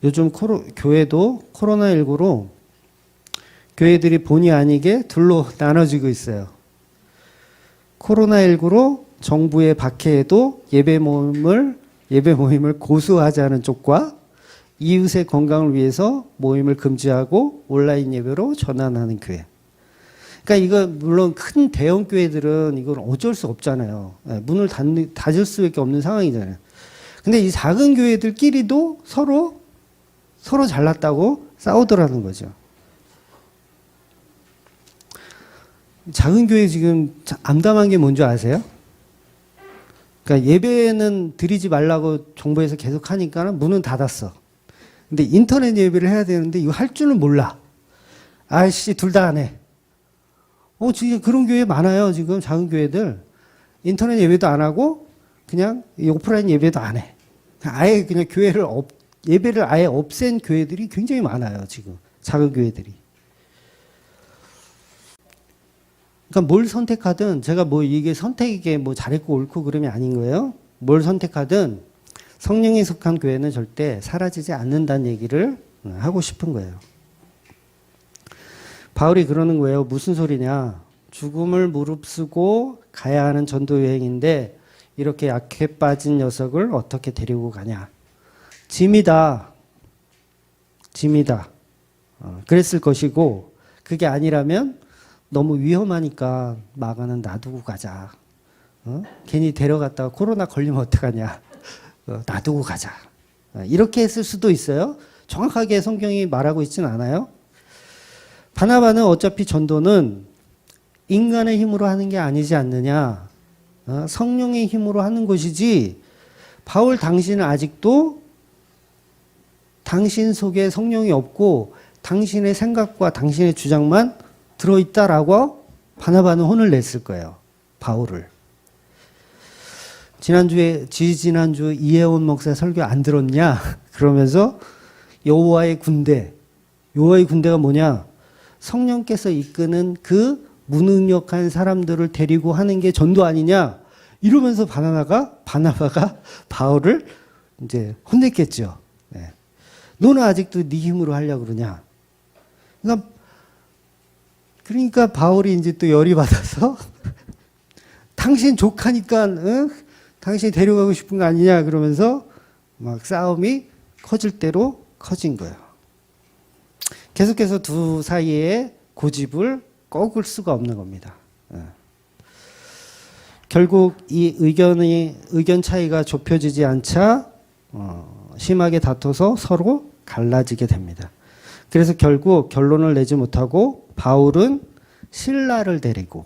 요즘 교회도 코로나19로 교회들이 본의 아니게 둘로 나눠지고 있어요. 코로나19로 정부의 박해에도 예배 모임을 고수하자는 쪽과 이웃의 건강을 위해서 모임을 금지하고 온라인 예배로 전환하는 교회. 그러니까 이거 물론 큰 대형 교회들은 이건 어쩔 수 없잖아요. 문을 닫을 수밖에 없는 상황이잖아요. 근데 이 작은 교회들끼리도 서로 잘났다고 싸우더라는 거죠. 작은 교회 지금 암담한 게 뭔지 아세요? 그러니까 예배는 드리지 말라고 정부에서 계속 하니까 문은 닫았어. 근데 인터넷 예배를 해야 되는데 이거 할 줄은 몰라. 아이씨, 둘 다 안 해. 진짜 그런 교회 많아요. 지금 작은 교회들. 인터넷 예배도 안 하고 그냥 오프라인 예배도 안 해. 아예 그냥 예배를 아예 없앤 교회들이 굉장히 많아요. 지금 작은 교회들이. 그러니까 뭘 선택하든 제가 뭐 이게 선택이 뭐 잘했고 옳고 그름이 아닌 거예요. 뭘 선택하든 성령이 속한 교회는 절대 사라지지 않는다는 얘기를 하고 싶은 거예요. 바울이 그러는 거예요. 무슨 소리냐. 죽음을 무릅쓰고 가야 하는 전도 여행인데 이렇게 약해 빠진 녀석을 어떻게 데리고 가냐. 짐이다. 그랬을 것이고 그게 아니라면 너무 위험하니까 마가는 놔두고 가자. 괜히 데려갔다가 코로나 걸리면 어떡하냐. 놔두고 가자. 이렇게 했을 수도 있어요. 정확하게 성경이 말하고 있진 않아요. 바나바는 어차피 전도는 인간의 힘으로 하는 게 아니지 않느냐. 성령의 힘으로 하는 것이지 바울 당신은 아직도 당신 속에 성령이 없고 당신의 생각과 당신의 주장만 들어있다라고 바나바는 혼을 냈을 거예요. 바울을. 지난주 이혜원 목사 설교 안 들었냐? 그러면서 여호와의 군대가 뭐냐? 성령께서 이끄는 그 무능력한 사람들을 데리고 하는 게 전도 아니냐? 이러면서 바나바가 바울을 이제 혼냈겠죠. 네. 너는 아직도 네 힘으로 하려고 그러냐? 그러니까 바울이 이제 또 열이 받아서 당신 조카니까 당신이 데려가고 싶은 거 아니냐 그러면서 막 싸움이 커질 대로 커진 거예요. 계속해서 두 사이에 고집을 꺾을 수가 없는 겁니다. 결국 이 의견 차이가 좁혀지지 않자 심하게 다퉈서 서로 갈라지게 됩니다. 그래서 결국 결론을 내지 못하고 바울은 신라를 데리고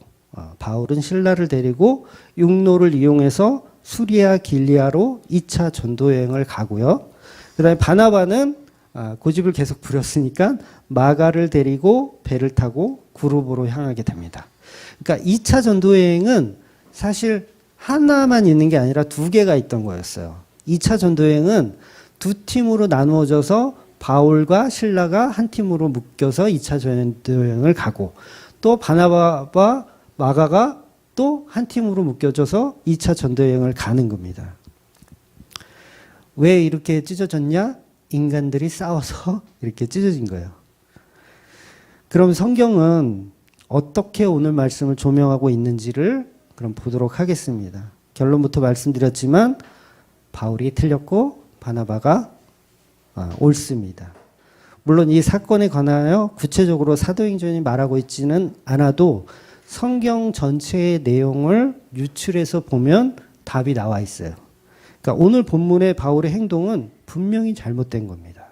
육로를 이용해서 수리아 길리아로 2차 전도 여행을 가고요. 그다음에 바나바는 고집을 계속 부렸으니까 마가를 데리고 배를 타고 구르보로 향하게 됩니다. 그러니까 2차 전도 여행은 사실 하나만 있는 게 아니라 두 개가 있던 거였어요. 2차 전도 여행은 두 팀으로 나누어져서 바울과 신라가 한 팀으로 묶여서 2차 전도 여행을 가고 또 바나바와 마가가 또 한 팀으로 묶여져서 2차 전도 여행을 가는 겁니다. 왜 이렇게 찢어졌냐? 인간들이 싸워서 이렇게 찢어진 거예요. 그럼 성경은 어떻게 오늘 말씀을 조명하고 있는지를 그럼 보도록 하겠습니다. 결론부터 말씀드렸지만 바울이 틀렸고 바나바가 옳습니다. 물론 이 사건에 관하여 구체적으로 사도행전이 말하고 있지는 않아도 성경 전체의 내용을 유출해서 보면 답이 나와 있어요. 그러니까 오늘 본문의 바울의 행동은 분명히 잘못된 겁니다.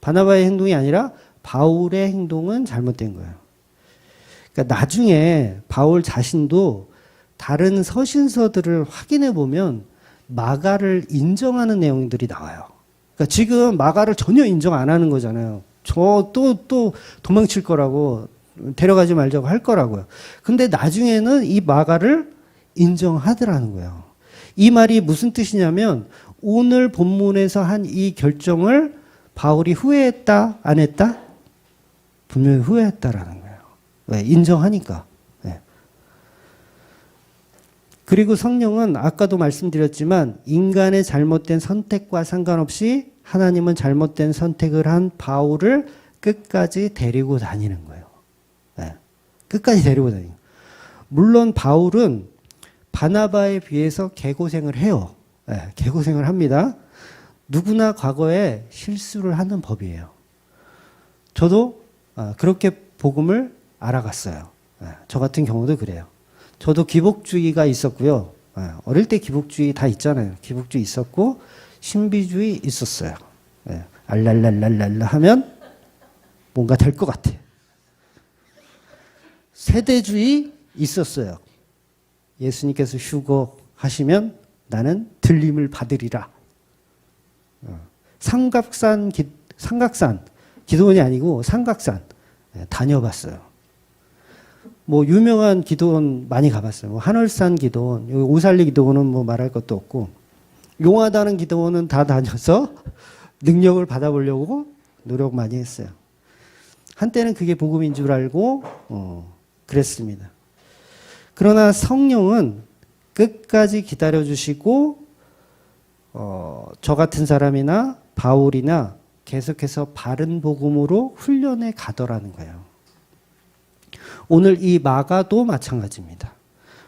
바나바의 행동이 아니라 바울의 행동은 잘못된 거예요. 그러니까 나중에 바울 자신도 다른 서신서들을 확인해 보면 마가를 인정하는 내용들이 나와요. 그러니까 지금 마가를 전혀 인정 안 하는 거잖아요. 저 또 도망칠 거라고, 데려가지 말자고 할 거라고요. 근데 나중에는 이 마가를 인정하더라는 거예요. 이 말이 무슨 뜻이냐면 오늘 본문에서 한 이 결정을 바울이 후회했다, 안 했다? 분명히 후회했다라는 거예요. 왜? 인정하니까. 네. 그리고 성령은 아까도 말씀드렸지만 인간의 잘못된 선택과 상관없이 하나님은 잘못된 선택을 한 바울을 끝까지 데리고 다니는 거예요. 네. 끝까지 데리고 다니는 거예요. 물론 바울은 바나바에 비해서 개고생을 해요. 네. 개고생을 합니다. 누구나 과거에 실수를 하는 법이에요. 저도 그렇게 복음을 알아갔어요. 저 같은 경우도 그래요. 저도 기복주의가 있었고요. 어릴 때 기복주의 다 있잖아요. 기복주의 있었고 신비주의 있었어요. 알랄랄랄랄라 하면 뭔가 될 것 같아. 세대주의 있었어요. 예수님께서 휴거 하시면 나는 들림을 받으리라. 삼각산 기도원이 아니고 삼각산 다녀봤어요. 뭐 유명한 기도원 많이 가봤어요. 뭐 하늘산 기도원, 오살리 기도원은 뭐 말할 것도 없고 용하다는 기도원은 다 다녀서 능력을 받아보려고 노력 많이 했어요. 한때는 그게 복음인 줄 알고 그랬습니다. 그러나 성령은 끝까지 기다려주시고 저 같은 사람이나 바울이나 계속해서 바른 복음으로 훈련해 가더라는 거예요. 오늘 이 마가도 마찬가지입니다.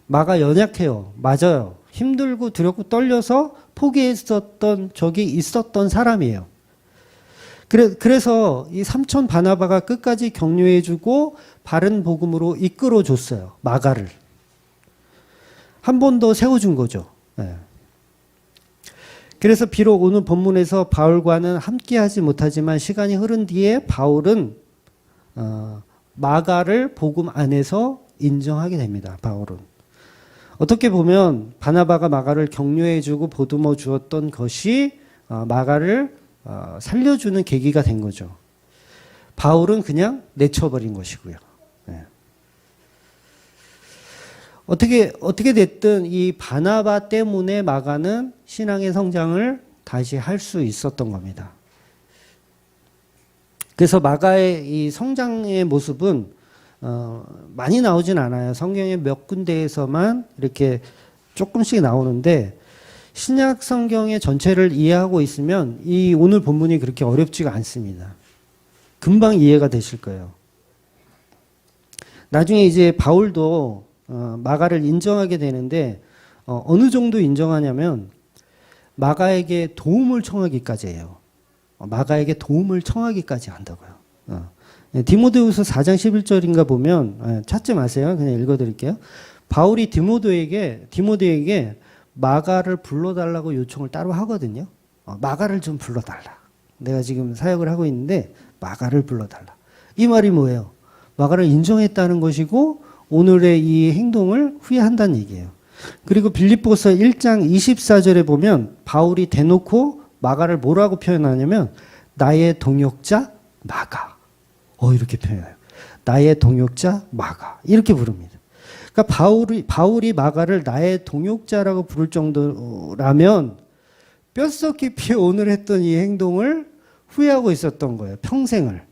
마가 연약해요. 맞아요. 힘들고 두렵고 떨려서 포기했었던 적이 있었던 사람이에요. 그래서 이 삼촌 바나바가 끝까지 격려해주고 바른 복음으로 이끌어줬어요. 마가를. 한 번 더 세워준 거죠. 네. 그래서 비록 오늘 본문에서 바울과는 함께하지 못하지만 시간이 흐른 뒤에 바울은 마가를 복음 안에서 인정하게 됩니다. 바울은. 어떻게 보면 바나바가 마가를 격려해주고 보듬어 주었던 것이 마가를 살려주는 계기가 된 거죠. 바울은 그냥 내쳐버린 것이고요. 네. 어떻게 됐든 이 바나바 때문에 마가는 신앙의 성장을 다시 할 수 있었던 겁니다. 그래서 마가의 이 성장의 모습은 많이 나오진 않아요. 성경의 몇 군데에서만 이렇게 조금씩 나오는데 신약 성경의 전체를 이해하고 있으면 이 오늘 본문이 그렇게 어렵지가 않습니다. 금방 이해가 되실 거예요. 나중에 이제 바울도 마가를 인정하게 되는데 어느 정도 인정하냐면 마가에게 도움을 청하기까지 해요. 마가에게 도움을 청하기까지 한다고요. 디모데후서 4장 11절인가 보면 찾지 마세요. 그냥 읽어드릴게요. 바울이 디모데에게 마가를 불러달라고 요청을 따로 하거든요. 마가를 좀 불러달라. 내가 지금 사역을 하고 있는데 마가를 불러달라. 이 말이 뭐예요? 마가를 인정했다는 것이고 오늘의 이 행동을 후회한다는 얘기예요. 그리고 빌립보서 1장 24절에 보면 바울이 대놓고 마가를 뭐라고 표현하냐면 나의 동역자 마가. 이렇게 표현해요. 나의 동역자 마가. 이렇게 부릅니다. 그러니까 바울이 마가를 나의 동역자라고 부를 정도라면 뼛속 깊이 오늘 했던 이 행동을 후회하고 있었던 거예요. 평생을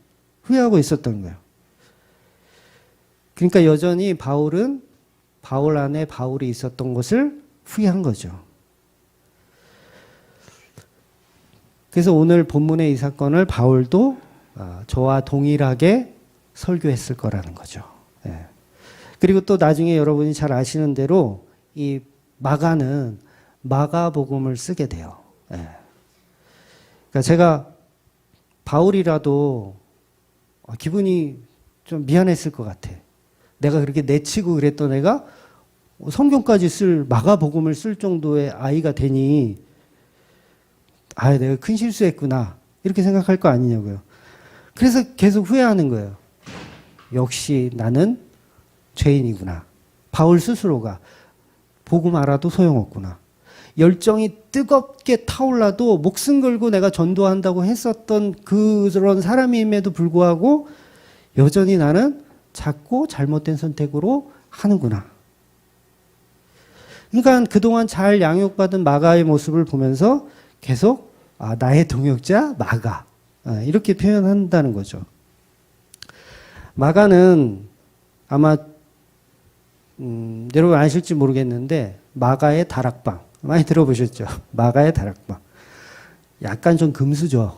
후회하고 있었던 거예요. 그러니까 여전히 바울은 바울 안에 바울이 있었던 것을 후회한 거죠. 그래서 오늘 본문의 이 사건을 바울도 저와 동일하게 설교했을 거라는 거죠. 예. 그리고 또 나중에 여러분이 잘 아시는 대로 이 마가는 마가복음을 쓰게 돼요. 예. 그러니까 제가 바울이라도 기분이 좀 미안했을 것 같아. 내가 그렇게 내치고 그랬던 애가 성경까지 마가복음을 쓸 정도의 아이가 되니, 내가 큰 실수했구나. 이렇게 생각할 거 아니냐고요. 그래서 계속 후회하는 거예요. 역시 나는 죄인이구나. 바울 스스로가 복음 알아도 소용없구나. 열정이 뜨겁게 타올라도 목숨 걸고 내가 전도한다고 했었던 그런 사람임에도 불구하고 여전히 나는 작고 잘못된 선택으로 하는구나. 그러니까 그동안 잘 양육받은 마가의 모습을 보면서 계속 나의 동역자 마가, 이렇게 표현한다는 거죠. 마가는 아마 여러분 아실지 모르겠는데 마가의 다락방 많이 들어보셨죠? 마가의 다락방. 약간 좀 금수저.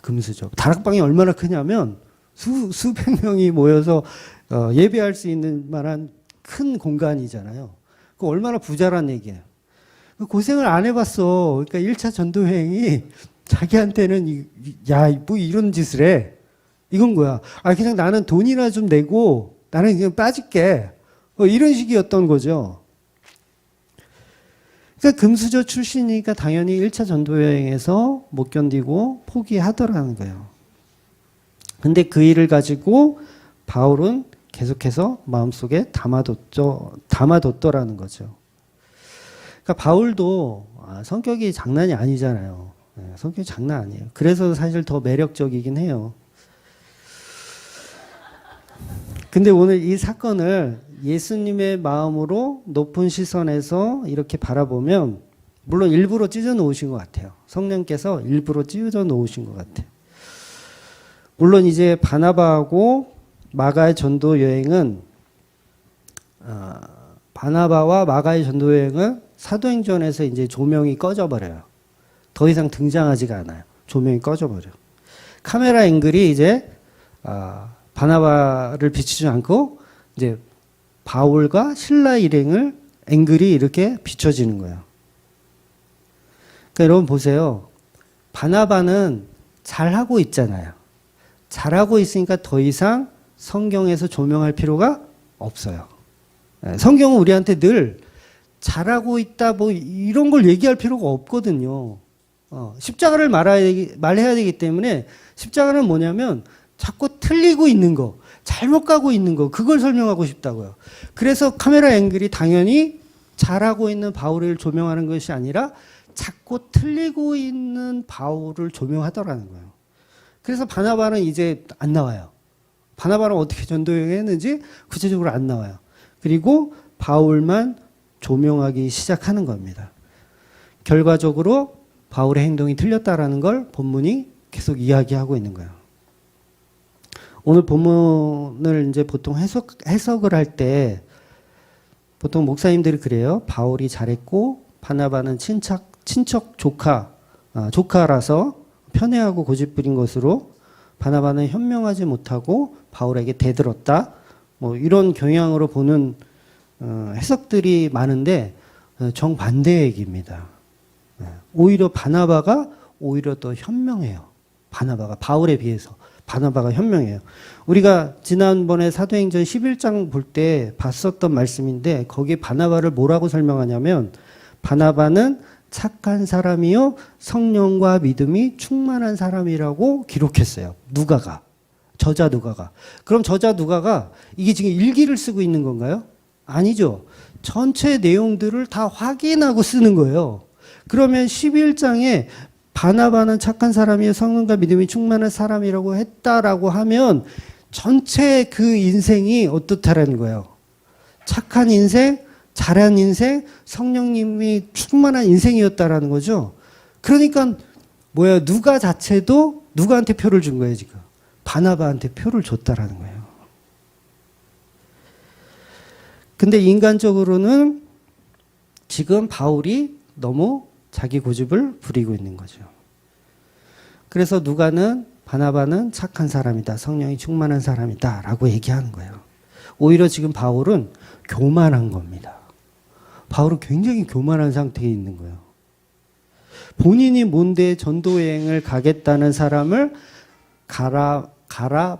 금수저. 다락방이 얼마나 크냐면 수백 명이 모여서 예배할 수 있는 만한 큰 공간이잖아요. 그 얼마나 부자란 얘기예요. 고생을 안 해봤어. 그러니까 1차 전도여행이 자기한테는 뭐 이런 짓을 해. 이건 거야. 그냥 나는 돈이나 좀 내고 나는 그냥 빠질게. 이런 식이었던 거죠. 그러니까 금수저 출신이니까 당연히 1차 전도여행에서 못 견디고 포기하더라는 거예요. 근데 그 일을 가지고 바울은 계속해서 마음속에 담아뒀더라는 거죠. 그러니까 바울도 성격이 장난이 아니잖아요. 성격이 장난 아니에요. 그래서 사실 더 매력적이긴 해요. 근데 오늘 이 사건을 예수님의 마음으로 높은 시선에서 이렇게 바라보면 물론 일부러 찢어 놓으신 것 같아요. 성령께서 일부러 찢어 놓으신 것 같아요. 물론 이제 바나바하고 마가의 전도 여행은 바나바와 마가의 전도 여행은 사도행전에서 이제 조명이 꺼져버려요. 더 이상 등장하지가 않아요. 조명이 꺼져버려. 카메라 앵글이 이제 바나바를 비추지 않고 이제 바울과 실라 일행을 앵글이 이렇게 비춰지는 거예요. 그러니까 여러분 보세요. 바나바는 잘하고 있잖아요. 잘하고 있으니까 더 이상 성경에서 조명할 필요가 없어요. 성경은 우리한테 늘 잘하고 있다 뭐 이런 걸 얘기할 필요가 없거든요. 십자가를 말해야 되기 때문에 십자가는 뭐냐면 자꾸 틀리고 있는 거, 잘못 가고 있는 거, 그걸 설명하고 싶다고요. 그래서 카메라 앵글이 당연히 잘하고 있는 바울을 조명하는 것이 아니라 자꾸 틀리고 있는 바울을 조명하더라는 거예요. 그래서 바나바는 이제 안 나와요. 바나바는 어떻게 전도여행했는지 구체적으로 안 나와요. 그리고 바울만 조명하기 시작하는 겁니다. 결과적으로 바울의 행동이 틀렸다라는 걸 본문이 계속 이야기하고 있는 거예요. 오늘 본문을 이제 보통 해석을 할 때 보통 목사님들이 그래요. 바울이 잘했고 바나바는 친척 조카라서 편애하고 고집부린 것으로 바나바는 현명하지 못하고 바울에게 대들었다. 뭐 이런 경향으로 보는 해석들이 많은데 정반대의 얘기입니다. 오히려 바나바가 오히려 더 현명해요. 바나바가 바울에 비해서 바나바가 현명해요. 우리가 지난번에 사도행전 11장 볼 때 봤었던 말씀인데 거기에 바나바를 뭐라고 설명하냐면 바나바는 착한 사람이요 성령과 믿음이 충만한 사람이라고 기록했어요. 누가가. 저자 누가가. 그럼 저자 누가가 이게 지금 일기를 쓰고 있는 건가요? 아니죠. 전체 내용들을 다 확인하고 쓰는 거예요. 그러면 11장에 바나바는 착한 사람이요 성령과 믿음이 충만한 사람이라고 했다라고 하면 전체 그 인생이 어떻다라는 거예요. 착한 인생, 잘한 인생, 성령님이 충만한 인생이었다라는 거죠. 그러니까 누가 자체도 누가한테 표를 준 거예요 지금. 바나바한테 표를 줬다라는 거예요. 근데 인간적으로는 지금 바울이 너무 자기 고집을 부리고 있는 거죠. 그래서 누가는 바나바는 착한 사람이다. 성령이 충만한 사람이다. 라고 얘기하는 거예요. 오히려 지금 바울은 교만한 겁니다. 바울은 굉장히 교만한 상태에 있는 거예요. 본인이 뭔데 전도 여행을 가겠다는 사람을 가라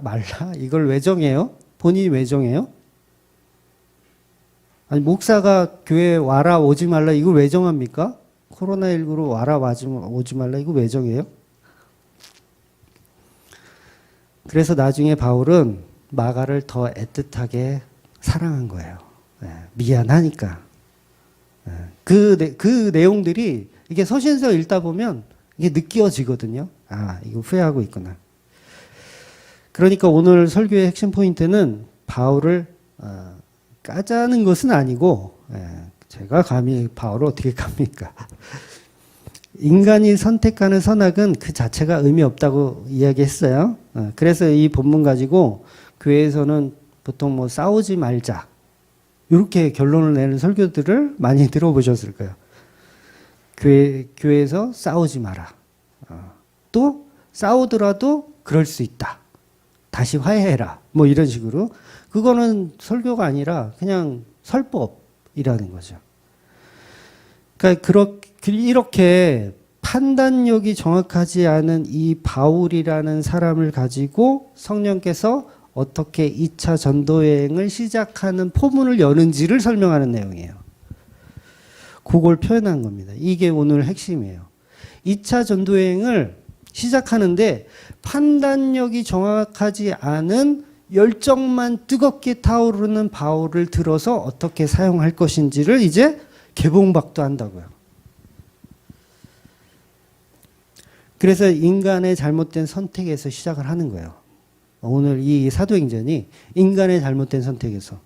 말라 이걸 왜 정해요? 본인이 왜 정해요? 아니 목사가 교회 와라 오지 말라 이걸 왜 정합니까? 코로나19로 와라 오지 말라 이거 왜 정해요? 그래서 나중에 바울은 마가를 더 애틋하게 사랑한 거예요. 미안하니까. 그 내용들이 이게 서신서 읽다 보면 이게 느껴지거든요. 아, 이거 후회하고 있구나. 그러니까 오늘 설교의 핵심 포인트는 바울을 까자는 것은 아니고, 제가 감히 바울을 어떻게 갑니까? 인간이 선택하는 선악은 그 자체가 의미 없다고 이야기했어요. 그래서 이 본문 가지고 교회에서는 보통 뭐 싸우지 말자 이렇게 결론을 내는 설교들을 많이 들어보셨을 거예요. 교회에서 싸우지 마라. 또 싸우더라도 그럴 수 있다. 다시 화해해라. 뭐 이런 식으로. 그거는 설교가 아니라 그냥 설법이라는 거죠. 그러니까 이렇게 판단력이 정확하지 않은 이 바울이라는 사람을 가지고 성령께서 어떻게 2차 전도여행을 시작하는 포문을 여는지를 설명하는 내용이에요. 그걸 표현한 겁니다. 이게 오늘 핵심이에요. 2차 전도여행을 시작하는데 판단력이 정확하지 않은 열정만 뜨겁게 타오르는 바울을 들어서 어떻게 사용할 것인지를 이제 개봉박도 한다고요. 그래서 인간의 잘못된 선택에서 시작을 하는 거예요. 오늘 이 사도행전이 인간의 잘못된 선택에서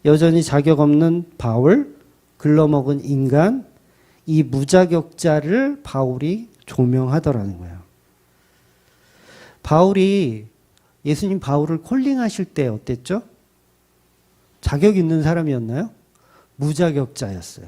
여전히 자격 없는 바울, 글러먹은 인간, 이 무자격자를 바울이 조명하더라는 거예요. 바울이 예수님 바울을 콜링하실 때 어땠죠? 자격 있는 사람이었나요? 무자격자였어요.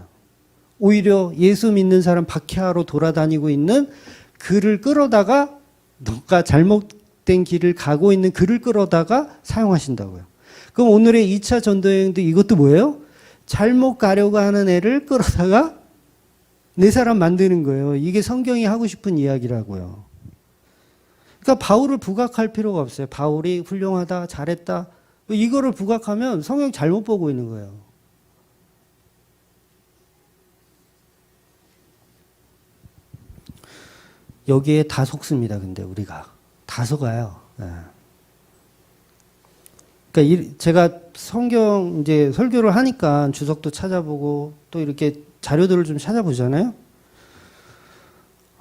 오히려 예수 믿는 사람 박해하러 돌아다니고 있는 그를 끌어다가 너가 잘못된 길을 가고 있는 그를 끌어다가 사용하신다고요. 그럼 오늘의 2차 전도여행도 이것도 뭐예요? 잘못 가려고 하는 애를 끌어다가 내 사람 만드는 거예요. 이게 성경이 하고 싶은 이야기라고요. 그러니까 바울을 부각할 필요가 없어요. 바울이 훌륭하다, 잘했다. 이거를 부각하면 성경 잘못 보고 있는 거예요. 여기에 다 속습니다. 근데 우리가 다 속아요. 그러니까 제가 성경 이제 설교를 하니까 주석도 찾아보고 또 이렇게 자료들을 좀 찾아보잖아요.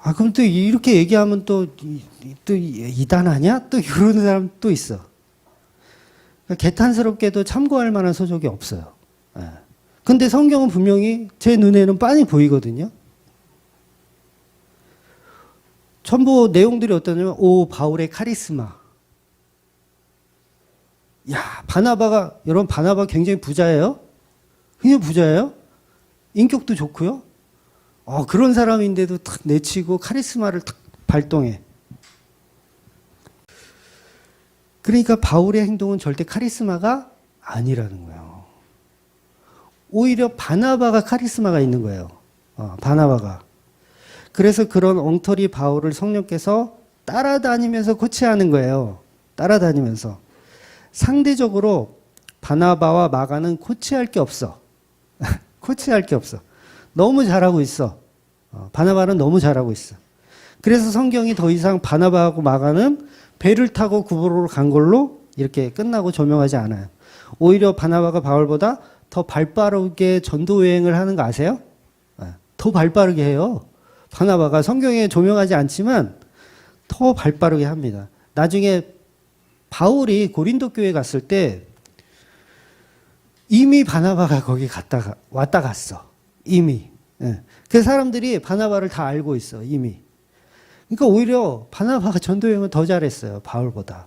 아, 그럼 또 이렇게 얘기하면 또 이단 아니야? 또 이러는 사람 또 있어. 그러니까 개탄스럽게도 참고할 만한 서적이 없어요. 근데 성경은 분명히 제 눈에는 빤히 보이거든요. 전부 내용들이 어떠냐면, 바울의 카리스마. 야, 여러분, 바나바 굉장히 부자예요? 굉장히 부자예요? 인격도 좋고요? 그런 사람인데도 탁 내치고 카리스마를 탁 발동해. 그러니까 바울의 행동은 절대 카리스마가 아니라는 거예요. 오히려 바나바가 카리스마가 있는 거예요. 바나바가. 그래서 그런 엉터리 바울을 성령께서 따라다니면서 코치하는 거예요. 따라다니면서. 상대적으로 바나바와 마가는 코치할 게 없어. 코치할 게 없어. 너무 잘하고 있어. 바나바는 너무 잘하고 있어. 그래서 성경이 더 이상 바나바하고 마가는 배를 타고 구보로로 간 걸로 이렇게 끝나고 조명하지 않아요. 오히려 바나바가 바울보다 더 발빠르게 전도 여행을 하는 거 아세요? 더 발빠르게 해요. 바나바가 성경에 조명하지 않지만 더 발빠르게 합니다. 나중에 바울이 고린도 교회 갔을 때 이미 바나바가 거기 왔다 갔어. 이미. 그 사람들이 바나바를 다 알고 있어. 이미. 그러니까 오히려 바나바가 전도여행을 더 잘했어요. 바울보다.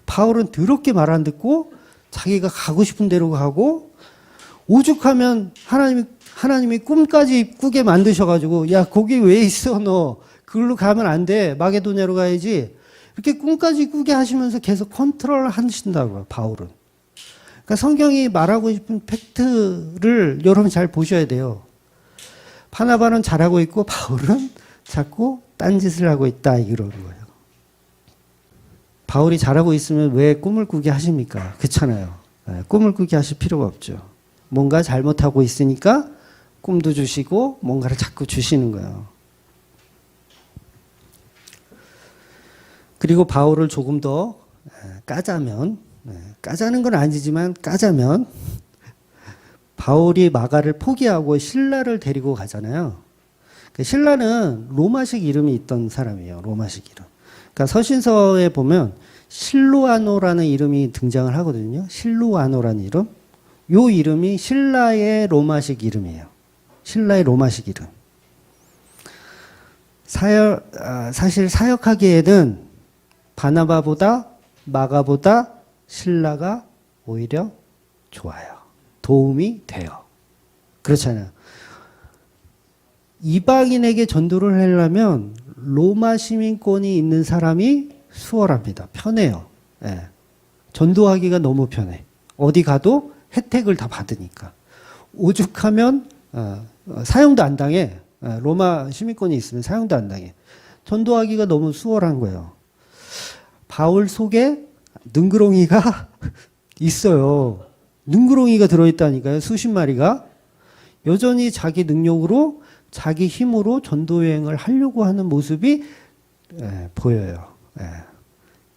바울은 더럽게 말 안 듣고 자기가 가고 싶은 대로 가고 오죽하면 하나님이 꿈까지 꾸게 만드셔가지고 야 거기 왜 있어 너 그걸로 가면 안 돼 마게도냐로 가야지 이렇게 꿈까지 꾸게 하시면서 계속 컨트롤 하신다고요. 바울은. 그러니까 성경이 말하고 싶은 팩트를 여러분 잘 보셔야 돼요. 바나바는 잘하고 있고 바울은 자꾸 딴짓을 하고 있다 이러는 거예요. 바울이 잘하고 있으면 왜 꿈을 꾸게 하십니까? 그렇잖아요. 꿈을 꾸게 하실 필요가 없죠. 뭔가 잘못하고 있으니까 꿈도 주시고 뭔가를 자꾸 주시는 거예요. 그리고 바울을 조금 더 까자면, 까자는 건 아니지만 까자면 바울이 마가를 포기하고 실라를 데리고 가잖아요. 실라는 로마식 이름이 있던 사람이에요. 로마식 이름. 그러니까 서신서에 보면 실루아노라는 이름이 등장을 하거든요. 실루아노라는 이름. 요 이름이 신라의 로마식 이름이에요. 신라의 로마식 이름. 사실 사역하기에는 바나바보다 마가보다 신라가 오히려 좋아요. 도움이 돼요. 그렇잖아요. 이방인에게 전도를 하려면 로마 시민권이 있는 사람이 수월합니다. 편해요. 예. 전도하기가 너무 편해. 어디 가도 혜택을 다 받으니까. 오죽하면 사형도 안 당해. 로마 시민권이 있으면 사형도 안 당해. 전도하기가 너무 수월한 거예요. 바울 속에 능그렁이가 있어요. 능그렁이가 들어있다니까요. 수십 마리가. 여전히 자기 능력으로 자기 힘으로 전도 여행을 하려고 하는 모습이 보여요.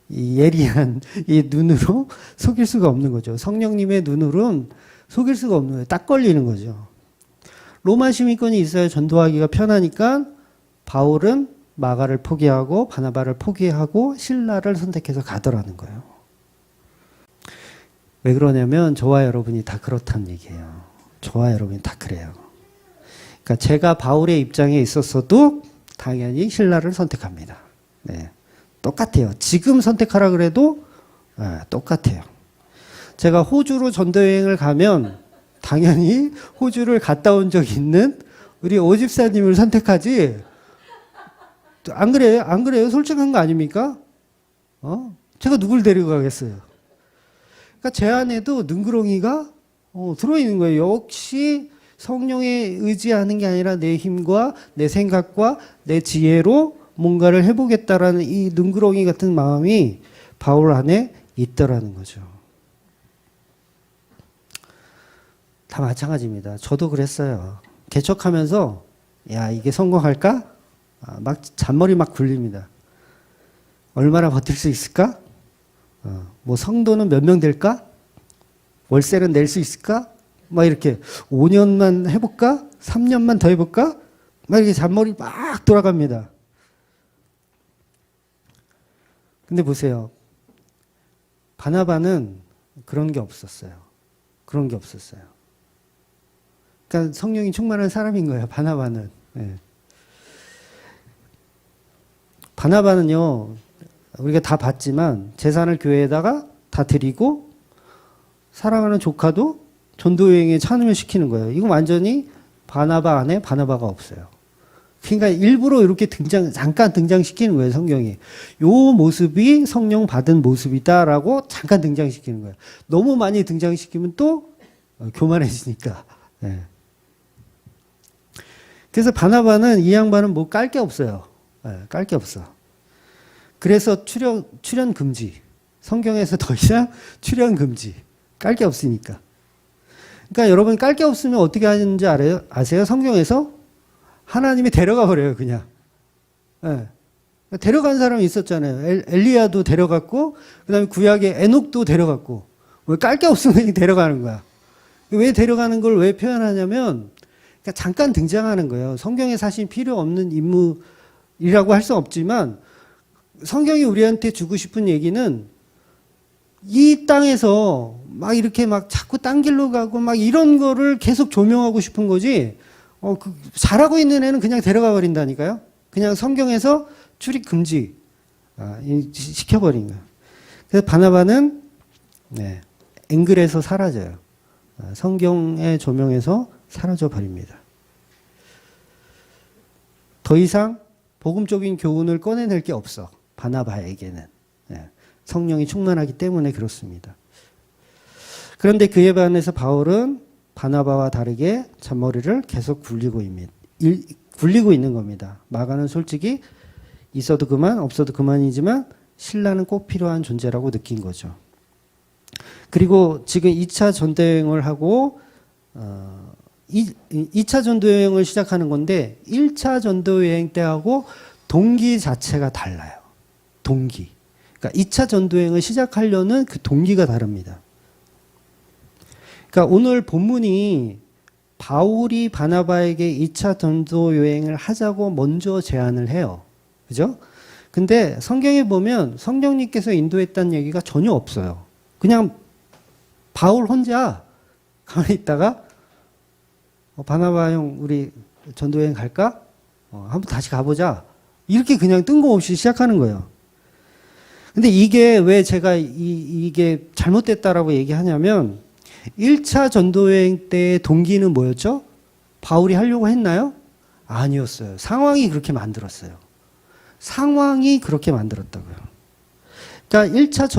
이 예리한 이 눈으로 속일 수가 없는 거죠. 성령님의 눈으로는 속일 수가 없는 거예요. 딱 걸리는 거죠. 로마 시민권이 있어야 전도하기가 편하니까 바울은 마가를 포기하고 바나바를 포기하고 실라를 선택해서 가더라는 거예요. 왜 그러냐면 저와 여러분이 다 그렇다는 얘기예요. 저와 여러분이 다 그래요. 그러니까 제가 바울의 입장에 있었어도 당연히 신라를 선택합니다. 네. 똑같아요. 지금 선택하라 그래도 똑같아요. 제가 호주로 전도여행을 가면 당연히 호주를 갔다 온 적 있는 우리 오집사님을 선택하지. 안 그래요? 안 그래요? 솔직한 거 아닙니까? 제가 누굴 데리고 가겠어요? 그러니까 제 안에도 능그렁이가 들어있는 거예요. 역시 성령에 의지하는 게 아니라 내 힘과 내 생각과 내 지혜로 뭔가를 해보겠다라는 이 능그렁이 같은 마음이 바울 안에 있더라는 거죠. 다 마찬가지입니다. 저도 그랬어요. 개척하면서 야 이게 성공할까? 막 잔머리 막 굴립니다. 얼마나 버틸 수 있을까? 뭐 성도는 몇 명 될까? 월세는 낼 수 있을까? 막 이렇게 5년만 해볼까? 3년만 더 해볼까? 막 이렇게 잔머리 막 돌아갑니다. 근데 보세요. 바나바는 그런 게 없었어요. 그런 게 없었어요. 그러니까 성령이 충만한 사람인 거예요. 바나바는. 네. 바나바는요. 우리가 다 봤지만 재산을 교회에다가 다 드리고 사랑하는 조카도 전도여행에 참여시키는 거예요. 이거 완전히 바나바 안에 바나바가 없어요. 그러니까 일부러 이렇게 잠깐 등장시키는 거예요, 성경이. 요 모습이 성령 받은 모습이다라고 잠깐 등장시키는 거예요. 너무 많이 등장시키면 또 교만해지니까. 네. 그래서 바나바는 이 양반은 뭐 깔 게 없어요. 네, 깔 게 없어. 그래서 출연 금지. 성경에서 더 이상 출연 금지. 깔 게 없으니까. 그러니까 여러분 깔 게 없으면 어떻게 하는지 아세요? 성경에서 하나님이 데려가 버려요, 그냥. 네. 데려간 사람이 있었잖아요. 엘리야도 데려갔고, 그 다음에 구약의 에녹도 데려갔고, 왜 깔 게 없으면 데려가는 거야. 왜 데려가는 걸 왜 표현하냐면, 그러니까 잠깐 등장하는 거예요. 성경에 사실 필요 없는 인물이라고 할 수 없지만, 성경이 우리한테 주고 싶은 얘기는, 이 땅에서 막 이렇게 막 자꾸 딴 길로 가고 막 이런 거를 계속 조명하고 싶은 거지, 잘하고 있는 애는 그냥 데려가 버린다니까요. 그냥 성경에서 출입 금지 시켜버린 거예요. 그래서 바나바는 앵글에서 사라져요. 성경의 조명에서 사라져 버립니다. 더 이상 복음적인 교훈을 꺼내낼 게 없어. 바나바에게는. 성령이 충만하기 때문에 그렇습니다. 그런데 그에 반해서 바울은 바나바와 다르게 잔머리를 계속 굴리고 굴리고 있는 겁니다. 마가는 솔직히 있어도 그만, 없어도 그만이지만 신라는 꼭 필요한 존재라고 느낀 거죠. 그리고 지금 2차 전도여행을 하고 2차 전도여행을 시작하는 건데 1차 전도여행 때하고 동기 자체가 달라요. 동기. 그러니까 2차 전도여행을 시작하려는 그 동기가 다릅니다. 그러니까 오늘 본문이 바울이 바나바에게 2차 전도여행을 하자고 먼저 제안을 해요. 그죠? 근데 성경에 보면 성령님께서 인도했다는 얘기가 전혀 없어요. 그냥 바울 혼자 가만히 있다가 바나바 형 우리 전도여행 갈까? 한번 다시 가보자. 이렇게 그냥 뜬금없이 시작하는 거예요. 근데 이게 왜 제가 이게 잘못됐다라고 얘기하냐면 1차 전도여행 때의 동기는 뭐였죠? 바울이 하려고 했나요? 아니었어요. 상황이 그렇게 만들었어요. 상황이 그렇게 만들었다고요. 그러니까 1차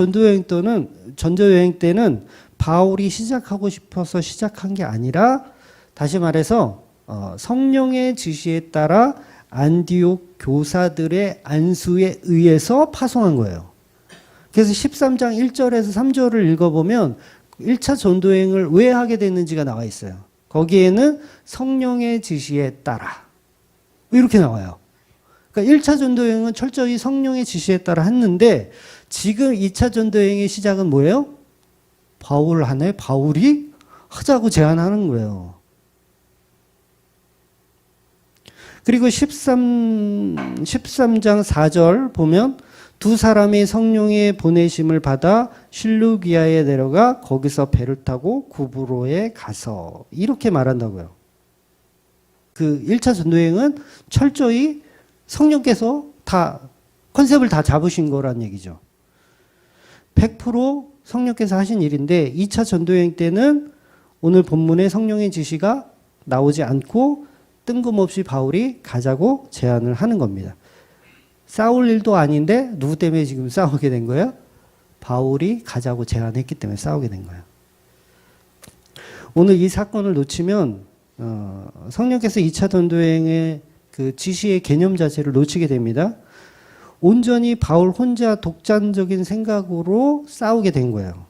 전도여행 때는 바울이 시작하고 싶어서 시작한 게 아니라 다시 말해서 성령의 지시에 따라 안디옥 교사들의 안수에 의해서 파송한 거예요. 그래서 13장 1절에서 3절을 읽어보면 1차 전도여행을 왜 하게 됐는지가 나와 있어요. 거기에는 성령의 지시에 따라 이렇게 나와요. 그러니까 1차 전도여행은 철저히 성령의 지시에 따라 했는데 지금 2차 전도여행의 시작은 뭐예요? 바울이 하자고 제안하는 거예요. 그리고 13장 4절 보면 두 사람이 성령의 보내심을 받아 실루기아에 내려가 거기서 배를 타고 구브로에 가서 이렇게 말한다고요. 그 1차 전도여행은 철저히 성령께서 다 컨셉을 다 잡으신 거란 얘기죠. 100% 성령께서 하신 일인데 2차 전도여행 때는 오늘 본문에 성령의 지시가 나오지 않고 뜬금없이 바울이 가자고 제안을 하는 겁니다. 싸울 일도 아닌데 누구 때문에 지금 싸우게 된 거예요? 바울이 가자고 제안했기 때문에 싸우게 된 거예요. 오늘 이 사건을 놓치면 성령께서 2차 전도여행의 그 지시의 개념 자체를 놓치게 됩니다. 온전히 바울 혼자 독단적인 생각으로 싸우게 된 거예요.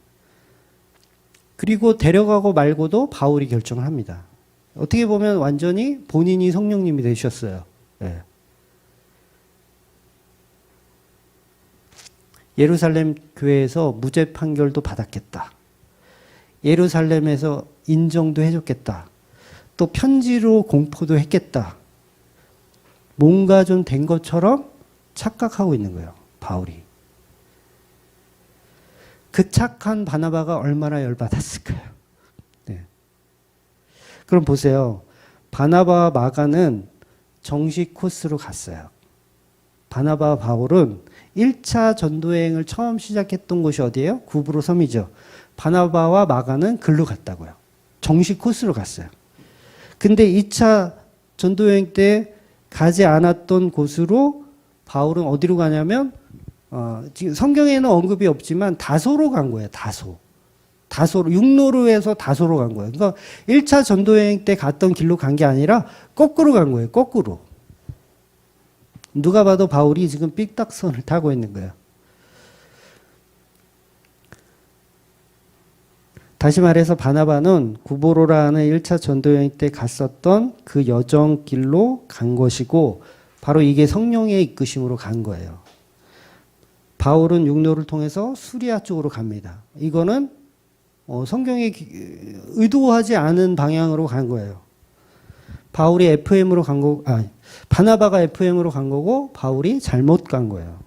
그리고 데려가고 말고도 바울이 결정을 합니다. 어떻게 보면 완전히 본인이 성령님이 되셨어요. 네. 예루살렘 교회에서 무죄 판결도 받았겠다. 예루살렘에서 인정도 해줬겠다. 또 편지로 공포도 했겠다. 뭔가 좀 된 것처럼 착각하고 있는 거예요. 바울이. 그 착한 바나바가 얼마나 열받았을까요? 네. 그럼 보세요. 바나바와 마가는 정식 코스로 갔어요. 바나바와 바울은 1차 전도여행을 처음 시작했던 곳이 어디예요? 구브로 섬이죠. 바나바와 마가는 글로 갔다고요. 정식 코스로 갔어요. 근데 2차 전도여행 때 가지 않았던 곳으로 바울은 어디로 가냐면 지금 성경에는 언급이 없지만 다소로 간 거예요. 다소로 육로로에서 다소로 간 거예요. 그러니까 1차 전도여행 때 갔던 길로 간 게 아니라 거꾸로 간 거예요. 거꾸로. 누가 봐도 바울이 지금 삐딱선을 타고 있는 거예요. 다시 말해서 바나바는 구보로라는 1차 전도여행 때 갔었던 그 여정길로 간 것이고 바로 이게 성령의 이끄심으로 간 거예요. 바울은 육로를 통해서 수리아 쪽으로 갑니다. 이거는 성경이 의도하지 않은 방향으로 간 거예요. 바울이 FM으로 간 거, 바나바가 FM으로 간 거고 바울이 잘못 간 거예요.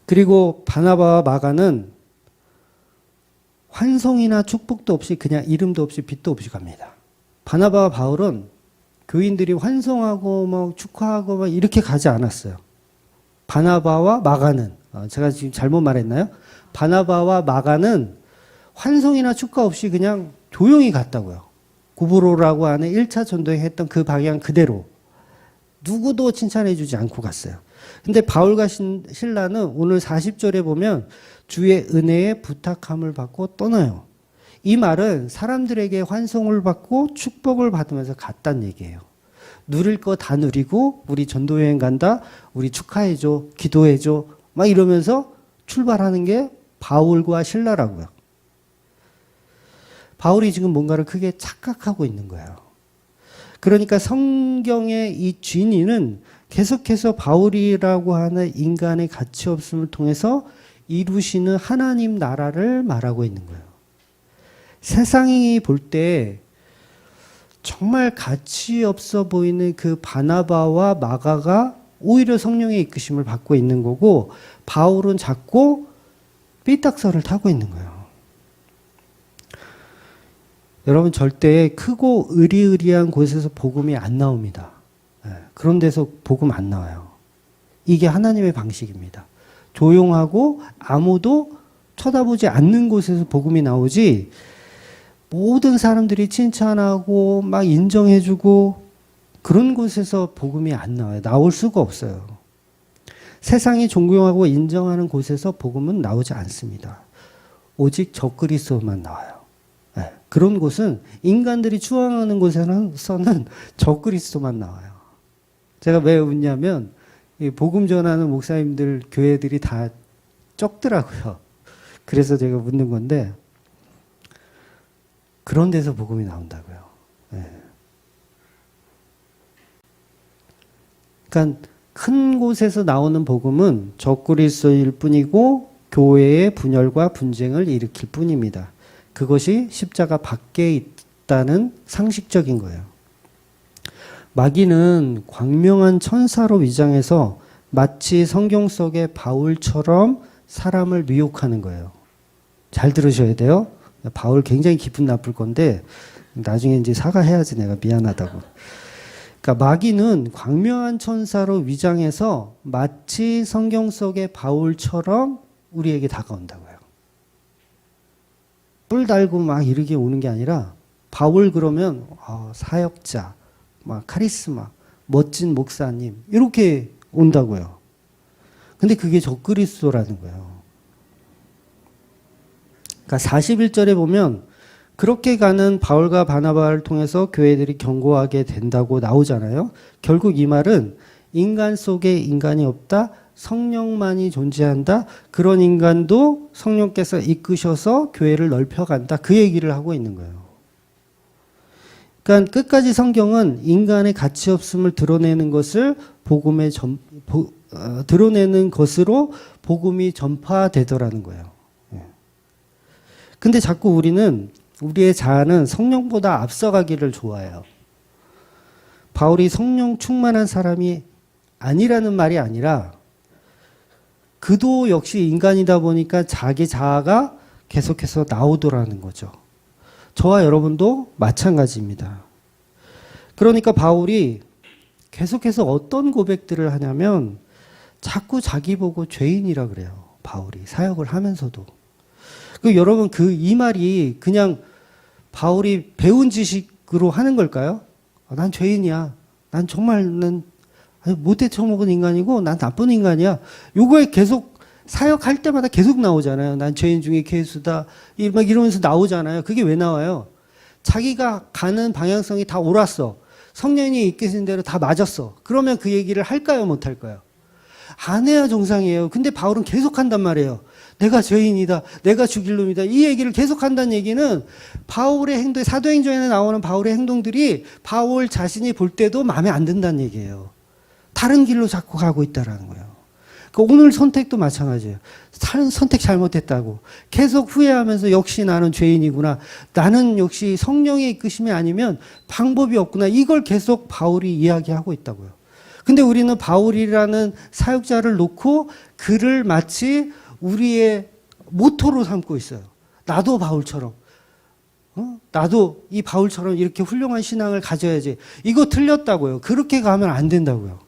그리고 바나바와 마가는 환송이나 축복도 없이 그냥 이름도 없이 빛도 없이 갑니다. 바나바와 바울은 교인들이 환송하고 막 축하하고 막 이렇게 가지 않았어요. 바나바와 마가는 제가 지금 잘못 말했나요? 바나바와 마가는 환송이나 축하 없이 그냥 조용히 갔다고요. 구브로라고 하는 1차 전도에 했던 그 방향 그대로 누구도 칭찬해주지 않고 갔어요. 근데 바울과 실라는 오늘 40절에 보면 주의 은혜에 부탁함을 받고 떠나요. 이 말은 사람들에게 환송을 받고 축복을 받으면서 갔다는 얘기예요. 누릴 거 다 누리고 우리 전도 여행 간다. 우리 축하해줘. 기도해줘. 막 이러면서 출발하는 게 바울과 실라라고요. 바울이 지금 뭔가를 크게 착각하고 있는 거예요. 그러니까 성경의 이 진리는 계속해서 바울이라고 하는 인간의 가치 없음을 통해서 이루시는 하나님 나라를 말하고 있는 거예요. 세상이 볼 때 정말 가치 없어 보이는 그 바나바와 마가가 오히려 성령의 이끄심을 받고 있는 거고, 바울은 자꾸 삐딱선을 타고 있는 거예요. 여러분, 절대 크고 으리으리한 곳에서 복음이 안 나옵니다. 그런 데서 복음 안 나와요. 이게 하나님의 방식입니다. 조용하고 아무도 쳐다보지 않는 곳에서 복음이 나오지, 모든 사람들이 칭찬하고 막 인정해주고 그런 곳에서 복음이 안 나와요. 나올 수가 없어요. 세상이 존경하고 인정하는 곳에서 복음은 나오지 않습니다. 오직 적그리스도만 나와요. 그런 곳은, 인간들이 추앙하는 곳에서는 적그리스도만 나와요. 제가 왜 웃냐면, 복음 전하는 목사님들, 교회들이 다 적더라고요. 그래서 제가 묻는 건데, 그런 데서 복음이 나온다고요. 그러니까 큰 곳에서 나오는 복음은 적그리스도일 뿐이고 교회의 분열과 분쟁을 일으킬 뿐입니다. 그것이 십자가 밖에 있다는 상식적인 거예요. 마귀는 광명한 천사로 위장해서 마치 성경 속의 바울처럼 사람을 미혹하는 거예요. 잘 들으셔야 돼요. 바울 굉장히 기분 나쁠 건데 나중에 이제 사과해야지, 내가 미안하다고. 그러니까 마귀는 광명한 천사로 위장해서 마치 성경 속의 바울처럼 우리에게 다가온다고요. 뿔 달고 막 이렇게 오는 게 아니라, 바울 그러면 사역자, 막 카리스마, 멋진 목사님 이렇게 온다고요. 근데 그게 적그리스도라는 거예요. 그러니까 41절에 보면 그렇게 가는 바울과 바나바를 통해서 교회들이 견고하게 된다고 나오잖아요. 결국 이 말은 인간 속에 인간이 없다, 성령만이 존재한다, 그런 인간도 성령께서 이끄셔서 교회를 넓혀간다, 그 얘기를 하고 있는 거예요. 그러니까 끝까지 성경은 인간의 가치 없음을 드러내는 것을 드러내는 것으로 복음이 전파되더라는 거예요. 근데 자꾸 우리의 자아는 성령보다 앞서가기를 좋아해요. 바울이 성령 충만한 사람이 아니라는 말이 아니라, 그도 역시 인간이다 보니까 자기 자아가 계속해서 나오더라는 거죠. 저와 여러분도 마찬가지입니다. 그러니까 바울이 계속해서 어떤 고백들을 하냐면, 자꾸 자기 보고 죄인이라 그래요. 바울이 사역을 하면서도. 여러분, 이 말이 그냥 바울이 배운 지식으로 하는 걸까요? 난 죄인이야. 난 못해 처먹은 인간이고 난 나쁜 인간이야. 요거에 계속 사역할 때마다 계속 나오잖아요. 난 죄인 중에 괴수다. 막 이러면서 나오잖아요. 그게 왜 나와요? 자기가 가는 방향성이 다 옳았어. 성령이 이끄신 대로 다 맞았어. 그러면 그 얘기를 할까요? 못 할까요? 안 해야 정상이에요. 근데 바울은 계속 한단 말이에요. 내가 죄인이다. 내가 죽일 놈이다. 이 얘기를 계속 한다는 얘기는 바울의 행동, 사도행전에 나오는 바울의 행동들이 바울 자신이 볼 때도 마음에 안 든다는 얘기예요. 다른 길로 자꾸 가고 있다는 거예요. 그러니까 오늘 선택도 마찬가지예요. 선택 잘못했다고 계속 후회하면서 역시 나는 죄인이구나. 나는 역시 성령의 이끄심이 아니면 방법이 없구나. 이걸 계속 바울이 이야기하고 있다고요. 근데 우리는 바울이라는 사역자를 놓고 그를 마치 우리의 모토로 삼고 있어요. 나도 바울처럼. 나도 이 바울처럼 이렇게 훌륭한 신앙을 가져야지. 이거 틀렸다고요. 그렇게 가면 안 된다고요.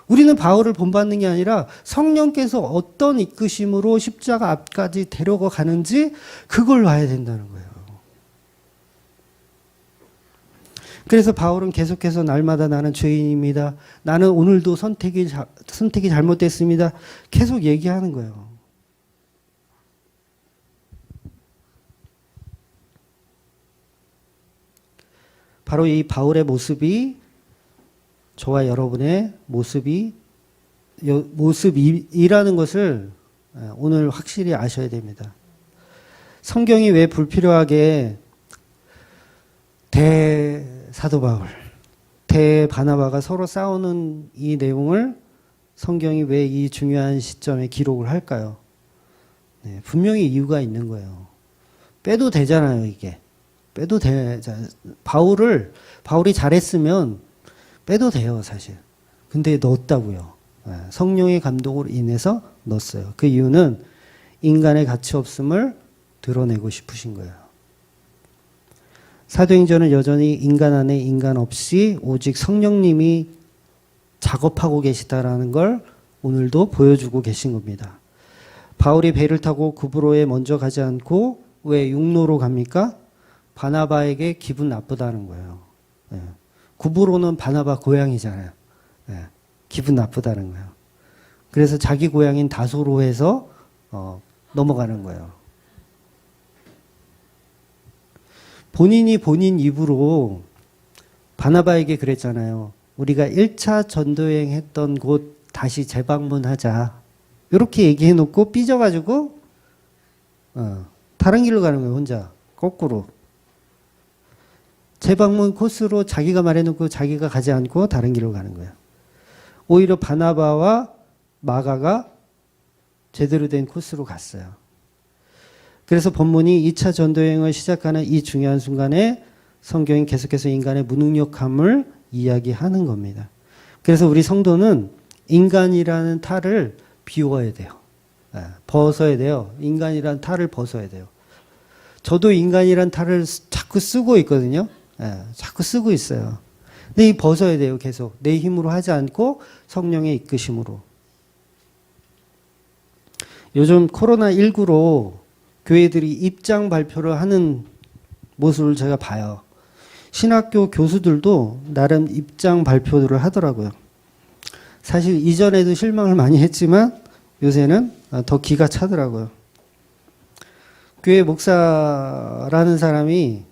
우리는 바울을 본받는 게 아니라 성령께서 어떤 이끄심으로 십자가 앞까지 데려가 가는지 그걸 봐야 된다는 거예요. 그래서 바울은 계속해서 날마다 나는 죄인입니다. 나는 오늘도 선택이 잘못됐습니다. 계속 얘기하는 거예요. 바로 이 바울의 모습이 저와 여러분의 모습이라는 것을 오늘 확실히 아셔야 됩니다. 성경이 왜 불필요하게 대사도 바울, 대바나바가 서로 싸우는 이 내용을 성경이 왜 이 중요한 시점에 기록을 할까요? 네, 분명히 이유가 있는 거예요. 빼도 되잖아요, 이게. 빼도 돼. 바울이 잘했으면 빼도 돼요, 사실. 근데 넣었다고요. 네, 성령의 감동으로 인해서 넣었어요. 그 이유는 인간의 가치 없음을 드러내고 싶으신 거예요. 사도행전은 여전히 인간 안에 인간 없이 오직 성령님이 작업하고 계시다라는 걸 오늘도 보여주고 계신 겁니다. 바울이 배를 타고 구브로에 먼저 가지 않고 왜 육로로 갑니까? 바나바에게 기분 나쁘다는 거예요. 네. 구브로는 바나바 고향이잖아요. 네. 기분 나쁘다는 거예요. 그래서 자기 고향인 다소로 해서 넘어가는 거예요. 본인이 본인 입으로 바나바에게 그랬잖아요. 우리가 1차 전도여행 했던 곳 다시 재방문하자. 이렇게 얘기해 놓고 삐져가지고 다른 길로 가는 거예요. 혼자 거꾸로. 재방문 코스로 자기가 말해놓고 자기가 가지 않고 다른 길로 가는 거예요. 오히려 바나바와 마가가 제대로 된 코스로 갔어요. 그래서 본문이 2차 전도여행을 시작하는 이 중요한 순간에 성경이 계속해서 인간의 무능력함을 이야기하는 겁니다. 그래서 우리 성도는 인간이라는 탈을 비워야 돼요. 벗어야 돼요. 인간이라는 탈을 벗어야 돼요. 저도 인간이라는 탈을 자꾸 쓰고 있거든요. 자꾸 쓰고 있어요. 근데 이 벗어야 돼요. 계속. 내 힘으로 하지 않고 성령의 이끄심으로. 요즘 코로나19로 교회들이 입장 발표를 하는 모습을 제가 봐요. 신학교 교수들도 나름 입장 발표를 하더라고요. 사실 이전에도 실망을 많이 했지만 요새는 더 기가 차더라고요. 교회 목사라는 사람이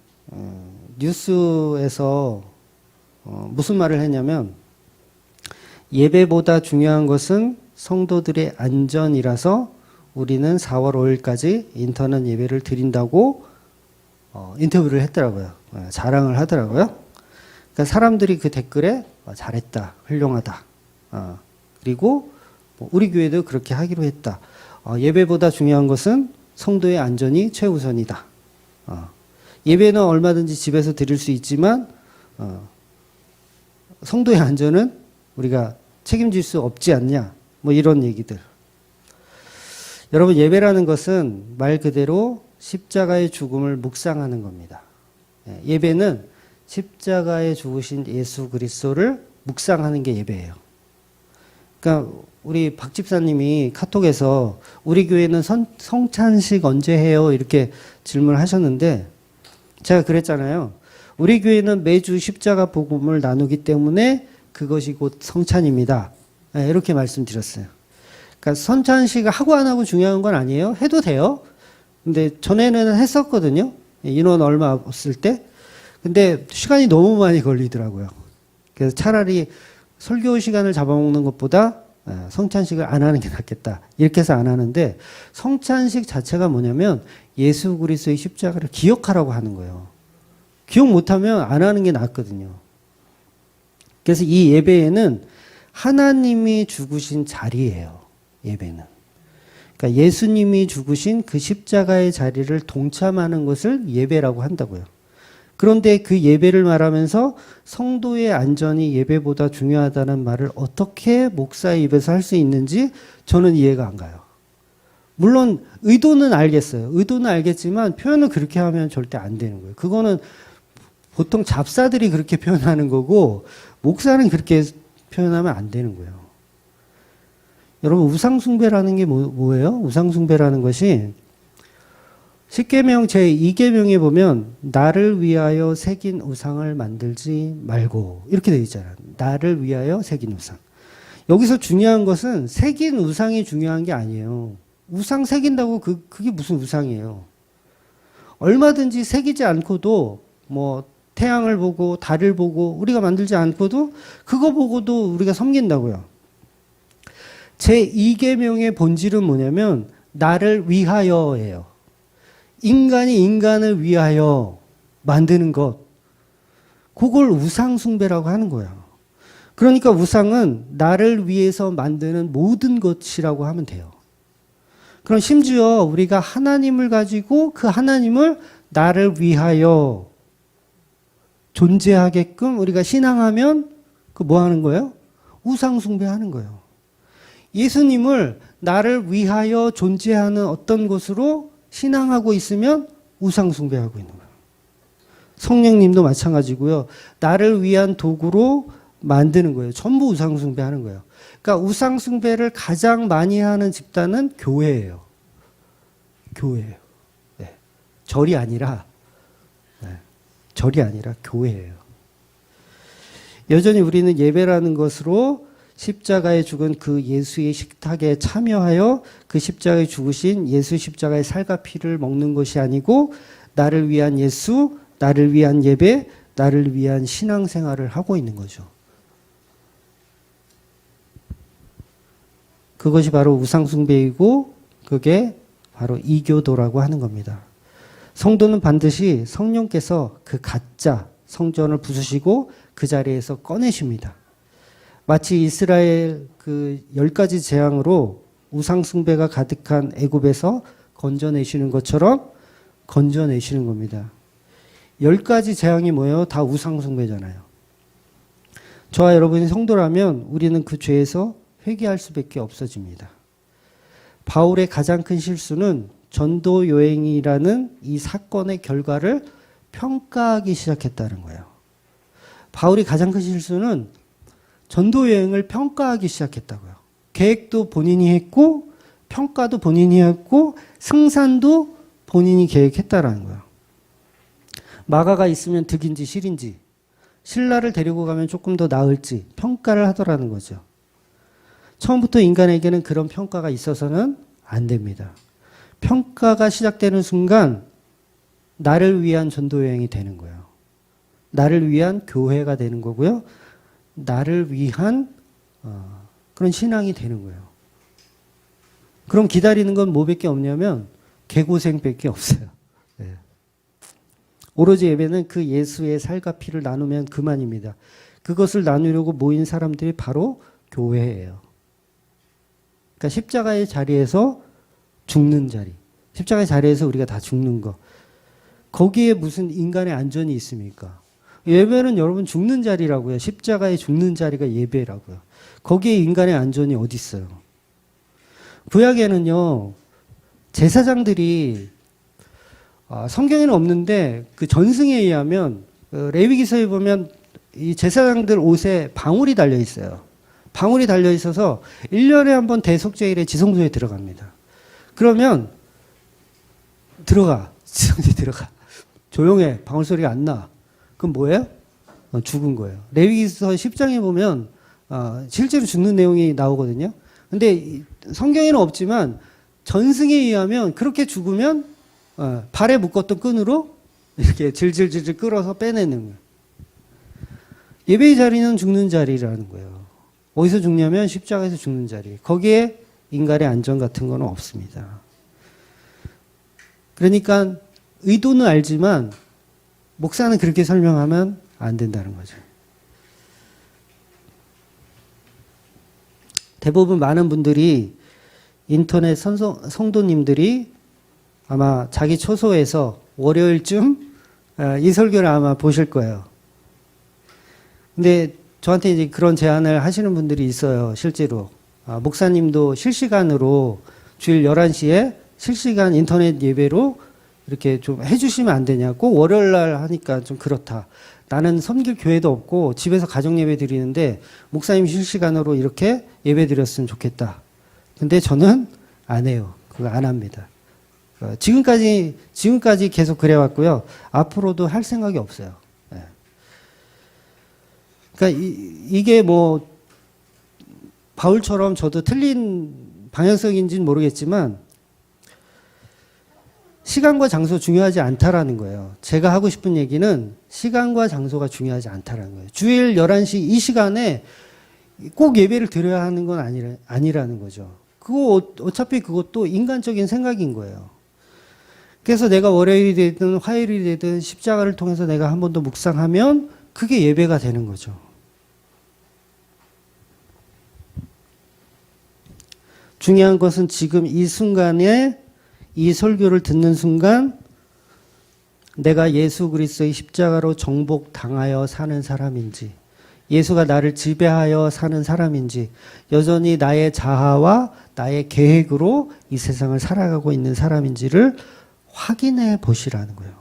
뉴스에서 무슨 말을 했냐면 예배보다 중요한 것은 성도들의 안전이라서 우리는 4월 5일까지 인터넷 예배를 드린다고 인터뷰를 했더라고요. 자랑을 하더라고요. 그러니까 사람들이 그 댓글에 잘했다, 훌륭하다. 그리고 우리 교회도 그렇게 하기로 했다. 예배보다 중요한 것은 성도의 안전이 최우선이다. 예배는 얼마든지 집에서 드릴 수 있지만 성도의 안전은 우리가 책임질 수 없지 않냐. 뭐 이런 얘기들. 여러분, 예배라는 것은 말 그대로 십자가의 죽음을 묵상하는 겁니다. 예배는 십자가에 죽으신 예수 그리스도를 묵상하는 게 예배예요. 그러니까 우리 박 집사님이 카톡에서 우리 교회는 성찬식 언제 해요? 이렇게 질문을 하셨는데 제가 그랬잖아요. 우리 교회는 매주 십자가 복음을 나누기 때문에 그것이 곧 성찬입니다. 이렇게 말씀드렸어요. 그러니까 성찬식을 하고 안 하고 중요한 건 아니에요. 해도 돼요. 근데 전에는 했었거든요. 인원 얼마 없을 때. 근데 시간이 너무 많이 걸리더라고요. 그래서 차라리 설교 시간을 잡아먹는 것보다 성찬식을 안 하는 게 낫겠다. 이렇게 해서 안 하는데 성찬식 자체가 뭐냐면 예수 그리스도의 십자가를 기억하라고 하는 거예요. 기억 못하면 안 하는 게 낫거든요. 그래서 이 예배에는 하나님이 죽으신 자리예요. 예배는. 그러니까 예수님이 죽으신 그 십자가의 자리를 동참하는 것을 예배라고 한다고요. 그런데 그 예배를 말하면서 성도의 안전이 예배보다 중요하다는 말을 어떻게 목사의 입에서 할 수 있는지 저는 이해가 안 가요. 물론 의도는 알겠어요. 의도는 알겠지만 표현을 그렇게 하면 절대 안 되는 거예요. 그거는 보통 잡사들이 그렇게 표현하는 거고 목사는 그렇게 표현하면 안 되는 거예요. 여러분, 우상숭배라는 게 뭐예요? 우상숭배라는 것이 십계명 제2계명에 보면 나를 위하여 새긴 우상을 만들지 말고 이렇게 되어 있잖아요. 나를 위하여 새긴 우상. 여기서 중요한 것은 새긴 우상이 중요한 게 아니에요. 우상 새긴다고 그게 무슨 우상이에요. 얼마든지 새기지 않고도 뭐 태양을 보고 달을 보고 우리가 만들지 않고도 그거 보고도 우리가 섬긴다고요. 제2계명의 본질은 뭐냐면 나를 위하여예요. 인간이 인간을 위하여 만드는 것. 그걸 우상숭배라고 하는 거예요. 그러니까 우상은 나를 위해서 만드는 모든 것이라고 하면 돼요. 그럼 심지어 우리가 하나님을 가지고 그 하나님을 나를 위하여 존재하게끔 우리가 신앙하면 그 뭐 하는 거예요? 우상숭배하는 거예요. 예수님을 나를 위하여 존재하는 어떤 것으로 신앙하고 있으면 우상숭배하고 있는 거예요. 성령님도 마찬가지고요. 나를 위한 도구로 만드는 거예요. 전부 우상숭배하는 거예요. 그러니까 우상숭배를 가장 많이 하는 집단은 교회예요. 교회예요. 네. 절이 아니라 교회예요. 여전히 우리는 예배라는 것으로 십자가에 죽은 그 예수의 식탁에 참여하여 그 십자가에 죽으신 예수 십자가의 살과 피를 먹는 것이 아니고 나를 위한 예수, 나를 위한 예배, 나를 위한 신앙생활을 하고 있는 거죠. 그것이 바로 우상숭배이고 그게 바로 이교도라고 하는 겁니다. 성도는 반드시 성령께서 그 가짜 성전을 부수시고 그 자리에서 꺼내십니다. 마치 이스라엘 그 10가지 재앙으로 우상숭배가 가득한 애굽에서 건져내시는 것처럼 건져내시는 겁니다. 10가지 재앙이 뭐예요? 다 우상숭배잖아요. 저와 여러분이 성도라면 우리는 그 죄에서 회개할 수밖에 없어집니다. 바울의 가장 큰 실수는 전도 여행이라는 이 사건의 결과를 평가하기 시작했다는 거예요. 바울이 가장 큰 실수는 전도 여행을 평가하기 시작했다고요. 계획도 본인이 했고 평가도 본인이 했고 승산도 본인이 계획했다라는 거예요. 마가가 있으면 득인지 실인지, 신라를 데리고 가면 조금 더 나을지 평가를 하더라는 거죠. 처음부터 인간에게는 그런 평가가 있어서는 안 됩니다. 평가가 시작되는 순간 나를 위한 전도 여행이 되는 거예요. 나를 위한 교회가 되는 거고요. 나를 위한 그런 신앙이 되는 거예요. 그럼 기다리는 건 뭐밖에 없냐면 개고생밖에 없어요. 네. 오로지 예배는 그 예수의 살과 피를 나누면 그만입니다. 그것을 나누려고 모인 사람들이 바로 교회예요. 그러니까 십자가의 자리에서 죽는 자리. 십자가의 자리에서 우리가 다 죽는 거. 거기에 무슨 인간의 안전이 있습니까? 예배는 여러분 죽는 자리라고요. 십자가에 죽는 자리가 예배라고요. 거기에 인간의 안전이 어디 있어요? 구약에는요. 제사장들이 성경에는 없는데 그 전승에 의하면 레위기서에 보면 이 제사장들 옷에 방울이 달려 있어요. 방울이 달려 있어서 1년에 한 번 대속죄일에 지성소에 들어갑니다. 그러면 지성소에 들어가. 조용해. 방울 소리가 안 나. 그럼 뭐예요? 죽은 거예요. 레위기서 10장에 보면 실제로 죽는 내용이 나오거든요. 근데 성경에는 없지만 전승에 의하면 그렇게 죽으면 발에 묶었던 끈으로 이렇게 질질질질 끌어서 빼내는 거예요. 예배의 자리는 죽는 자리라는 거예요. 어디서 죽냐면 십자가에서 죽는 자리. 거기에 인간의 안전 같은 건 없습니다. 그러니까 의도는 알지만 목사는 그렇게 설명하면 안 된다는 거죠. 대부분 많은 분들이 인터넷 성도님들이 아마 자기 초소에서 월요일쯤 이 설교를 아마 보실 거예요. 근데 저한테 이제 그런 제안을 하시는 분들이 있어요. 실제로. 목사님도 실시간으로 주일 11시에 실시간 인터넷 예배로 이렇게 좀 해주시면 안 되냐. 꼭 월요일 날 하니까 좀 그렇다. 나는 섬길 교회도 없고 집에서 가정 예배 드리는데 목사님 실시간으로 이렇게 예배 드렸으면 좋겠다. 근데 저는 안 해요. 그거 안 합니다. 지금까지 계속 그래왔고요. 앞으로도 할 생각이 없어요. 네. 그러니까 이게 뭐 바울처럼 저도 틀린 방향성인지는 모르겠지만 시간과 장소 중요하지 않다라는 거예요. 제가 하고 싶은 얘기는 시간과 장소가 중요하지 않다라는 거예요. 주일 11시 이 시간에 꼭 예배를 드려야 하는 건 아니라는 거죠. 어차피 그것도 인간적인 생각인 거예요. 그래서 내가 월요일이 되든 화요일이 되든 십자가를 통해서 내가 한 번 더 묵상하면 그게 예배가 되는 거죠. 중요한 것은 지금 이 순간에 이 설교를 듣는 순간 내가 예수 그리스도의 십자가로 정복당하여 사는 사람인지, 예수가 나를 지배하여 사는 사람인지, 여전히 나의 자아와 나의 계획으로 이 세상을 살아가고 있는 사람인지를 확인해 보시라는 거예요.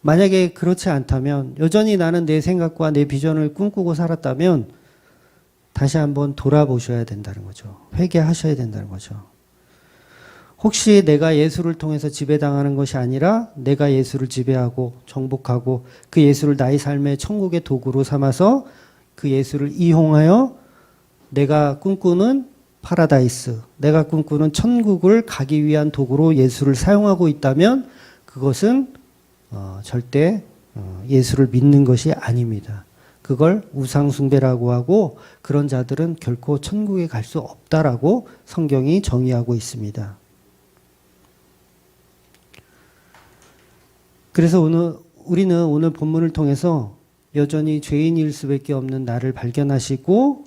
만약에 그렇지 않다면, 여전히 나는 내 생각과 내 비전을 꿈꾸고 살았다면 다시 한번 돌아보셔야 된다는 거죠. 회개하셔야 된다는 거죠. 혹시 내가 예수를 통해서 지배당하는 것이 아니라 내가 예수를 지배하고 정복하고 그 예수를 나의 삶의 천국의 도구로 삼아서 그 예수를 이용하여 내가 꿈꾸는 파라다이스, 내가 꿈꾸는 천국을 가기 위한 도구로 예수를 사용하고 있다면 그것은 절대 예수를 믿는 것이 아닙니다. 그걸 우상숭배라고 하고 그런 자들은 결코 천국에 갈 수 없다라고 성경이 정의하고 있습니다. 그래서 우리는 오늘 본문을 통해서 여전히 죄인일 수밖에 없는 나를 발견하시고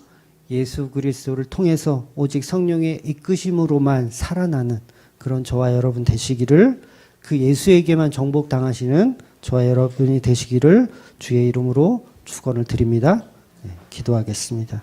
예수 그리스도를 통해서 오직 성령의 이끄심으로만 살아나는 그런 저와 여러분 되시기를, 그 예수에게만 정복당하시는 저와 여러분이 되시기를 주의 이름으로 축원을 드립니다. 네, 기도하겠습니다.